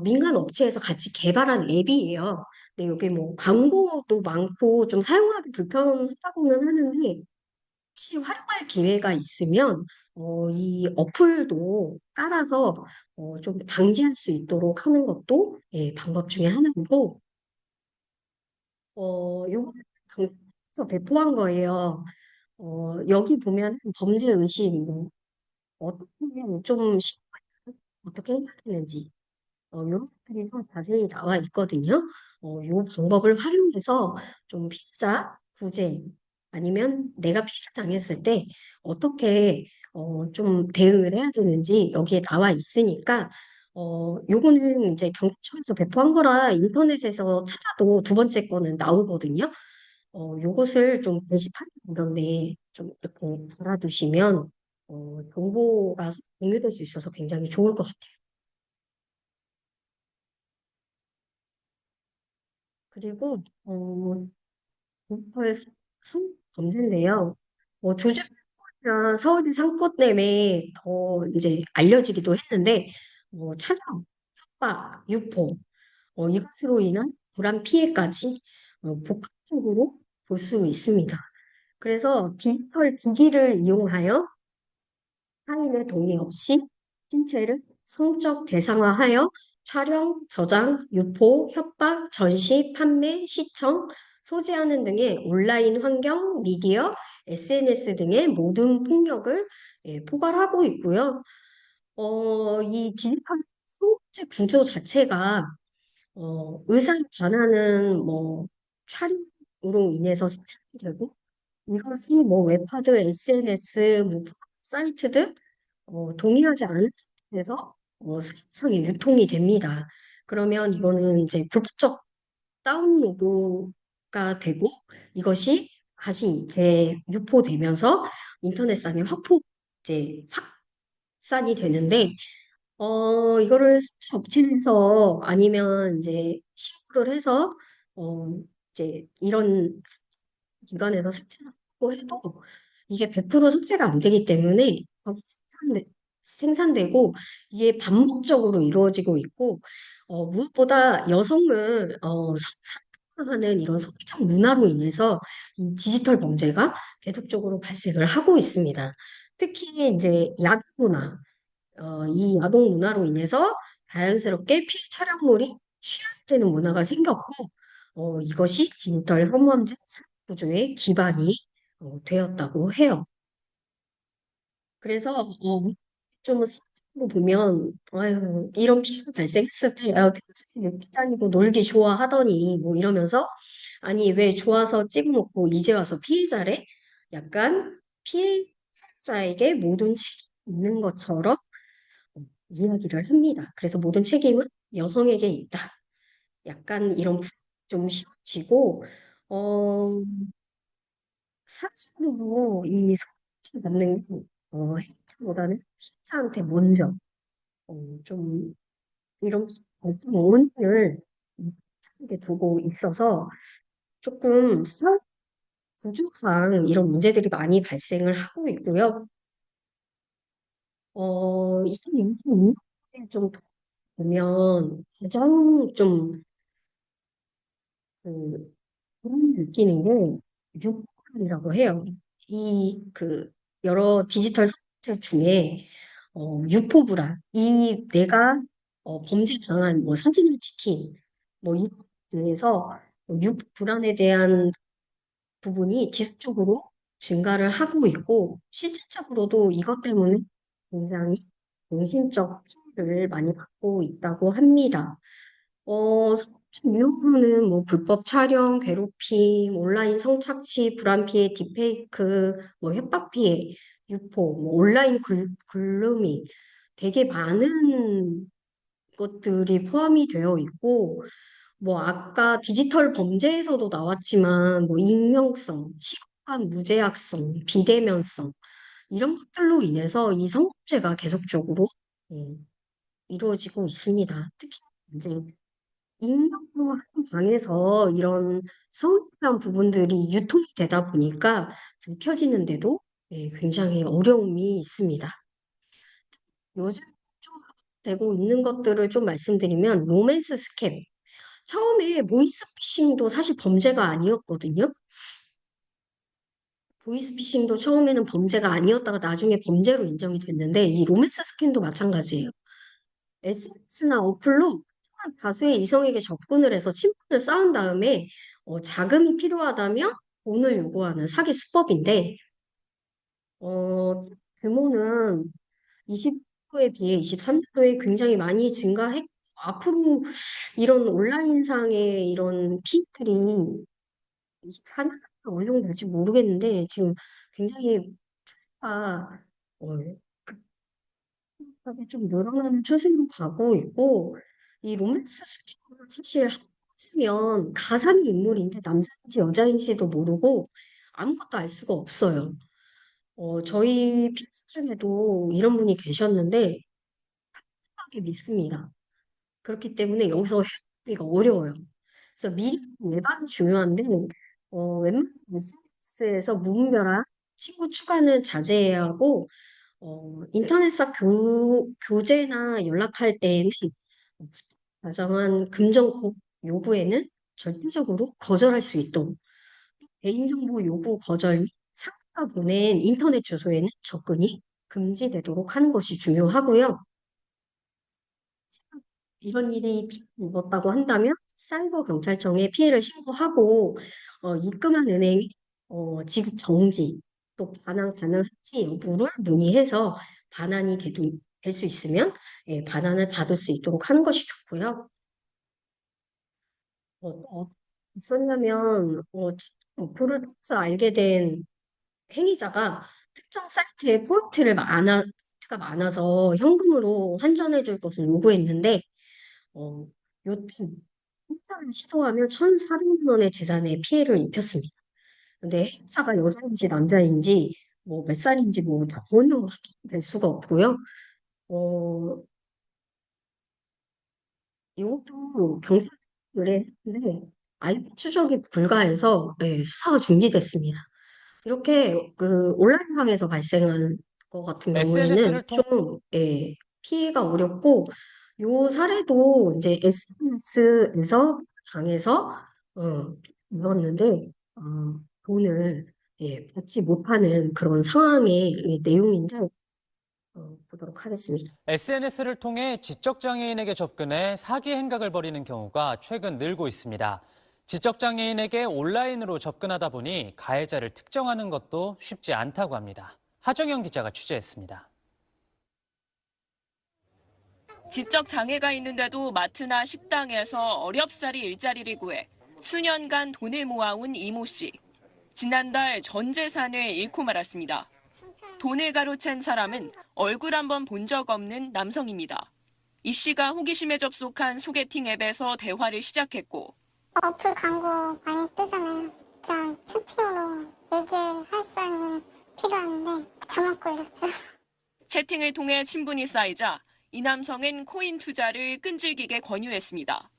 민간 업체에서 같이 개발한 앱이에요. 근데 여기 뭐 광고도 많고 좀 사용하기 불편하다고는 하는데 혹시 활용할 기회가 있으면 이 어플도 깔아서 좀 방지할 수 있도록 하는 것도 예, 방법 중에 하나이고 요거 방에서 배포한 거예요. 여기 보면 범죄 의심 뭐 어떻게 좀 어떻게 해야 되는지 이런 것들이 좀 자세히 나와 있거든요. 요 방법을 활용해서 좀 피해자 구제 아니면 내가 피해를 당했을 때 어떻게 좀 대응을 해야 되는지 여기에 나와 있으니까 요거는 이제 경찰청에서 배포한 거라 인터넷에서 찾아도 두 번째 거는 나오거든요. 요것을 좀 게시판 이런 데좀 이렇게 달아두시면 정보가 공유될 수 있어서 굉장히 좋을 것 같아요. 그리고 디지털 범죄인데요. 조직이나 서울대 상권 때문에 더 이제 알려지기도 했는데 차량, 협박, 유포 이것으로 인한 불안 피해까지 복합적으로 볼 수 있습니다. 그래서 디지털 기기를 이용하여 타인의 동의 없이 신체를 성적 대상화하여 촬영, 저장, 유포, 협박, 전시, 판매, 시청, 소지하는 등의 온라인 환경, 미디어, SNS 등의 모든 폭력을 포괄하고 있고요. 이 디지털 성체 구조 자체가 의사에 관하는 뭐 촬영으로 인해서 생산이 되고 이것이 뭐 웹하드, SNS, 뭐 사이트 등 동의하지 않은 상태에서 사실상의 유통이 됩니다. 그러면 이거는 이제 불법적 다운로드가 되고 이것이 다시 재유포되면서 인터넷상에 이제 확산이 되는데, 이거를 업체에서 아니면 이제 신고를 해서, 어, 이제 이런 기관에서 삭제하고 해도 이게 100% 삭제가 안 되기 때문에 계속 생산되고 이게 반복적으로 이루어지고 있고, 무엇보다 여성을 성상하는 이런 성적 문화로 인해서 이 디지털 범죄가 계속적으로 발생을 하고 있습니다. 특히 이제 야동 문화, 이 야동 문화로 인해서 자연스럽게 피해 촬영물이 취약되는 문화가 생겼고, 이것이 디지털 성범죄 구조의 기반이 되었다고 해요. 그래서 좀 생각해 보면 아유 이런 피해가 발생했을 때 평소에 늦게 다니고 놀기 좋아하더니 뭐 이러면서 아니 왜 좋아서 찍어놓고 이제 와서 피해자래? 약간 피해자에게 모든 책임이 있는 것처럼 이야기를 합니다. 그래서 모든 책임은 여성에게 있다. 약간 이런 좀 씌워지고 어 사실로 이 성취 받는 게 해자보다는 피해자한테 먼저 좀 이런 말씀 원인을 이게 두고 있어서 조금 사회 구조상 이런 문제들이 많이 발생을 하고 있고요. 2020년에 좀 보면 가장 좀 그, 그런 느끼는 게 유포이라고 해요. 여러 디지털 사업체 중에 유포 불안, 내가 범죄 당한 뭐 사진을 찍힌 뭐 이런 데에서 유포 불안에 대한 부분이 지속적으로 증가를 하고 있고 실질적으로도 이것 때문에 굉장히 정신적 피해를 많이 받고 있다고 합니다. 성적 유형으로는 뭐 불법 촬영, 괴롭힘, 온라인 성착취, 불안 피해, 딥페이크, 뭐 협박 피해, 유포, 뭐 온라인 글루밍 되게 많은 것들이 포함이 되어 있고 뭐 아까 디지털 범죄에서도 나왔지만 뭐 익명성, 시간 무제약성, 비대면성 이런 것들로 인해서 이 성범죄가 계속적으로 이루어지고 있습니다. 특히 이제 익명으로 한 방에서 이런 성범죄한 부분들이 유통이 되다 보니까 밝혀지는데도 굉장히 어려움이 있습니다. 요즘 좀 되고 있는 것들을 좀 말씀드리면 로맨스 스캠. 처음에 보이스피싱도 사실 범죄가 아니었거든요. 보이스피싱도 처음에는 범죄가 아니었다가 나중에 범죄로 인정이 됐는데 이 로맨스 스캠도 마찬가지예요. SNS나 어플로 다수의 이성에게 접근을 해서 친분을 쌓은 다음에 자금이 필요하다면 돈을 요구하는 사기 수법인데 규모는 20년도에 비해 23년도에 굉장히 많이 증가했고 앞으로 이런 온라인상의 이런 피해들이 24년 어느 정도 될지 모르겠는데 지금 굉장히 추세가 급하게 좀 늘어나는 추세로 가고 있고 이 로맨스 스킨은 사실 쓰면 가상의 인물인데 남자인지 여자인지도 모르고 아무것도 알 수가 없어요. 저희 피해자 중에도 이런 분이 계셨는데 하게 믿습니다. 그렇기 때문에 여기서 해보기가 어려워요. 그래서 미리 예방이 중요한데 웬만한 SNS에서 무분별한 친구 추가는 자제해야 하고 인터넷상 교제나 연락할 때에는 가정한 금전 요구에는 절대적으로 거절할 수 있도록 개인정보 요구 거절 및 상대가 보낸 인터넷 주소에는 접근이 금지되도록 하는 것이 중요하고요. 이런 일이 입었다고 한다면 사이버 경찰청에 피해를 신고하고 입금한 은행이 지급 정지 또 반환 가능한지 여부를 문의해서 반환이 될 수 있으면 반환을 받을 수 있도록 하는 것이 좋고요. 있었냐면 목표를 통해서 알게 된 행위자가 특정 사이트에 포인트가 많아서 현금으로 환전해 줄 것을 요구했는데 요때 행사를 시도하면 1,400만 원의 재산에 피해를 입혔습니다. 근데 행사가 여자인지 남자인지 뭐 몇 살인지 뭐 전혀 확인될 수가 없고요. 어, 이것도 경찰에 했는데 알고 추적이 불가해서 예, 수사가 중지됐습니다. 이렇게 그 온라인상에서 발생한 것 같은 경우에는 SNS를 통 좀 예, 피해가 어렵고 요 사례도 이제 SNS에서 당해서 입었는데 돈을 받지 못하는 그런 상황의 내용인데 보도록 하겠습니다. SNS를 통해 지적장애인에게 접근해 사기 행각을 벌이는 경우가 최근 늘고 있습니다. 지적장애인에게 온라인으로 접근하다 보니 가해자를 특정하는 것도 쉽지 않다고 합니다. 하정영 기자가 취재했습니다. 지적 장애가 있는데도 마트나 식당에서 어렵사리 일자리를 구해 수년간 돈을 모아온 이모 씨. 지난달 전 재산을 잃고 말았습니다. 돈을 가로챈 사람은 얼굴 한번 본 적 없는 남성입니다. 이 씨가 호기심에 접속한 소개팅 앱에서 대화를 시작했고 어플 광고 많이 뜨잖아요. 그냥 채팅으로 얘기할 사람은 필요한데 잘못 걸렸죠. 채팅을 통해 친분이 쌓이자 이 남성은 코인 투자를 끈질기게 권유했습니다.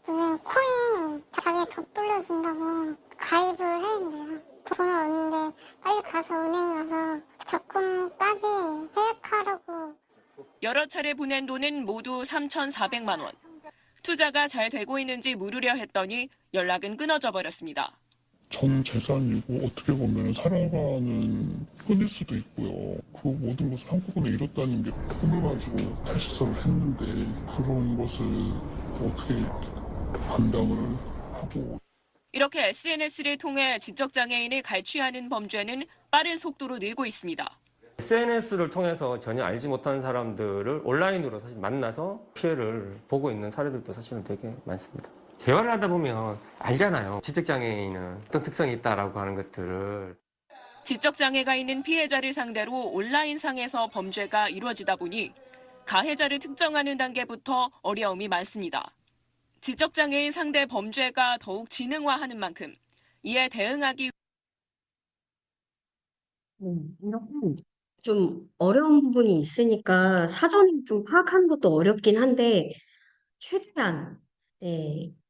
무슨 코인 자기 더 불러준다고 가입을 했는데요. 돈을 얻는데 빨리 가서 은행 가서 적금까지 해약하라고. 여러 차례 보낸 돈은 모두 3,400만 원. 투자가 잘 되고 있는지 물으려 했더니 연락은 끊어져 버렸습니다. 전 재산이고 어떻게 보면 살아가는 끊일 수도 있고요. 그 모든 것을 한꺼번에 잃었다는 게 돈을 가지고 탈시설을 했는데 그런 것을 어떻게 감당을 하고. 이렇게 SNS를 통해 지적장애인을 갈취하는 범죄는 빠른 속도로 늘고 있습니다. SNS를 통해서 전혀 알지 못하는 사람들을 온라인으로 사실 만나서 피해를 보고 있는 사례들도 사실은 되게 많습니다. 대화를 하다 보면 알잖아요. 지적장애인은 어떤 특성이 있다라고 하는 것들을. 지적장애가 있는 피해자를 상대로 온라인상에서 범죄가 이루어지다 보니 가해자를 특정하는 단계부터 어려움이 많습니다. 지적장애인 상대 범죄가 더욱 지능화하는 만큼 이에 대응하기 이렇게 좀 어려운 부분이 있으니까 사전에 좀 파악하는 것도 어렵긴 한데 최대한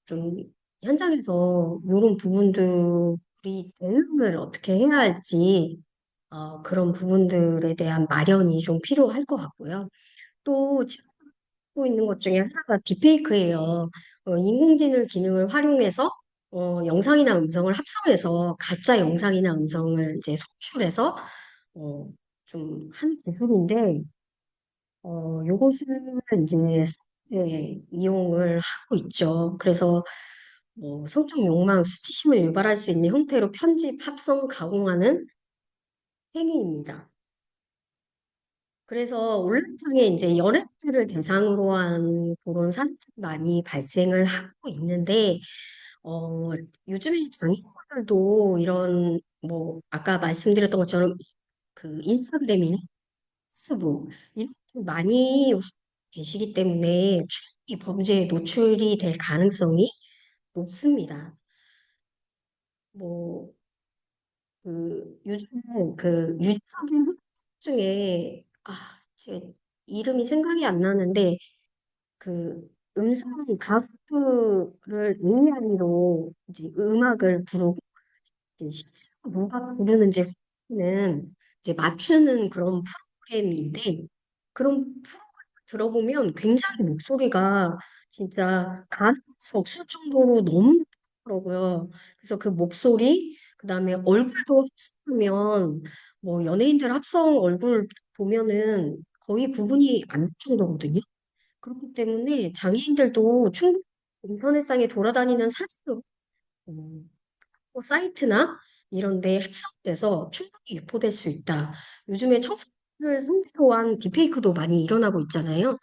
좀 현장에서 이런 부분들이 대응을 어떻게 해야 할지 그런 부분들에 대한 마련이 좀 필요할 것 같고요. 또 제가 하고 있는 것 중에 하나가 딥페이크예요. 인공지능 기능을 활용해서 영상이나 음성을 합성해서 가짜 영상이나 음성을 이제 송출해서 어, 좀 하는 기술인데 요것을 이제 이용을 하고 있죠. 그래서 뭐 성적 욕망, 수치심을 유발할 수 있는 형태로 편집, 합성, 가공하는 행위입니다. 그래서 온라인상에 이제 연예인들을 대상으로 한 그런 사례들이 많이 발생을 하고 있는데, 요즘에 장애인들도 이런 뭐 아까 말씀드렸던 것처럼 그 인스타그램이나 페이스북 이런 데 많이 계시기 때문에 충분히 범죄에 노출이 될 가능성이 높습니다. 뭐 요즘에 그 유지석인 중에 제 이름이 생각이 안 나는데 그 음성 가수를 AI로 이제 음악을 부르고 이제 실제로 누가 부르는지 는 이제 맞추는 그런 프로그램인데 그런 프로그램 들어보면 굉장히 목소리가 진짜 가릴 수 없을 정도로 너무 좋더라고요. 그래서 그 목소리, 그다음에 얼굴도 합성하면 뭐 연예인들 합성 얼굴 보면은 거의 구분이 안 될 정도거든요. 그렇기 때문에 장애인들도 충분히 인터넷상에 돌아다니는 사진으로 사이트나 이런 데 합성돼서 충분히 유포될 수 있다. 요즘에 청소년을 상대로 한 딥페이크도 많이 일어나고 있잖아요.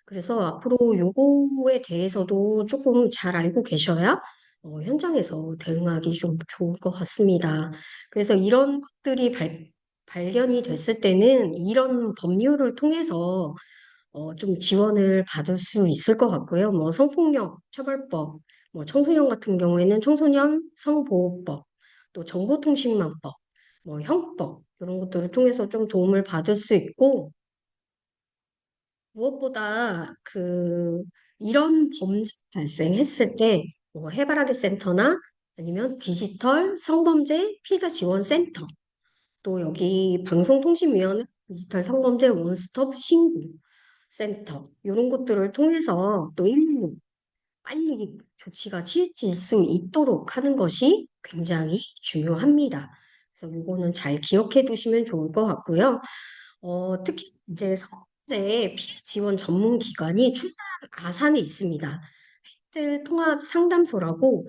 그래서 앞으로 요거에 대해서도 조금 잘 알고 계셔야 현장에서 대응하기 좀 좋을 것 같습니다. 그래서 이런 것들이 발견이 됐을 때는 이런 법률을 통해서 좀 지원을 받을 수 있을 것 같고요. 뭐 성폭력 처벌법, 뭐 청소년 같은 경우에는 청소년 성보호법, 또 정보통신망법, 뭐 형법 이런 것들을 통해서 좀 도움을 받을 수 있고 무엇보다 이런 범죄 발생했을 때 뭐 해바라기 센터나 아니면 디지털 성범죄 피해자 지원 센터 또 여기 방송통신위원회 디지털 성범죄 원스톱 신고 센터 이런 것들을 통해서 또 116 빨리 조치가 취해질 수 있도록 하는 것이 굉장히 중요합니다. 그래서 이거는 잘 기억해 두시면 좋을 것 같고요. 특히 이제 성범죄 피해 지원 전문 기관이 충남 아산에 있습니다. 혜택 통합 상담소라고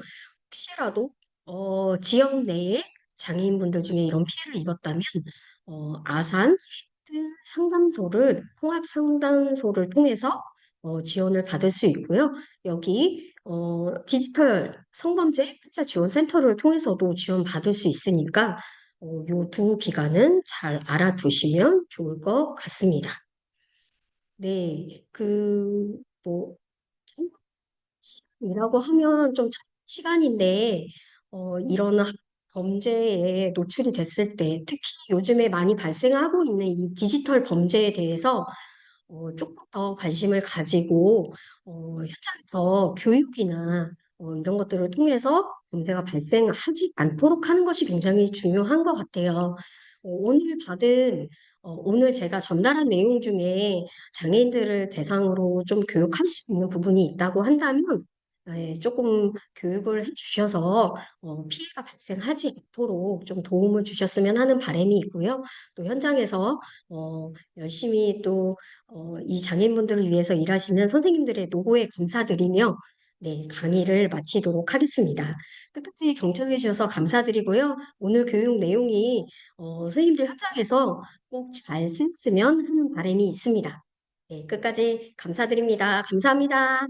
혹시라도 지역 내에 장애인분들 중에 이런 피해를 입었다면 아산 혜택 상담소를 통합 상담소를 통해서 지원을 받을 수 있고요. 여기 디지털 성범죄 피해자 지원 센터를 통해서도 지원 받을 수 있으니까 요 두 기관은 잘 알아두시면 좋을 것 같습니다. 네, 뭐 이라고 하면 좀 시간인데 이런 범죄에 노출이 됐을 때 특히 요즘에 많이 발생하고 있는 이 디지털 범죄에 대해서 조금 더 관심을 가지고 현장에서 교육이나 이런 것들을 통해서 문제가 발생하지 않도록 하는 것이 굉장히 중요한 것 같아요. 오늘 제가 전달한 내용 중에 장애인들을 대상으로 좀 교육할 수 있는 부분이 있다고 한다면 조금 교육을 해주셔서 피해가 발생하지 않도록 좀 도움을 주셨으면 하는 바람이 있고요. 또 현장에서 열심히 또 이 장애인분들을 위해서 일하시는 선생님들의 노고에 감사드리며 네, 강의를 마치도록 하겠습니다. 끝까지 경청해 주셔서 감사드리고요. 오늘 교육 내용이 선생님들 현장에서 꼭 잘 쓰였으면 하는 바람이 있습니다. 네, 끝까지 감사드립니다. 감사합니다.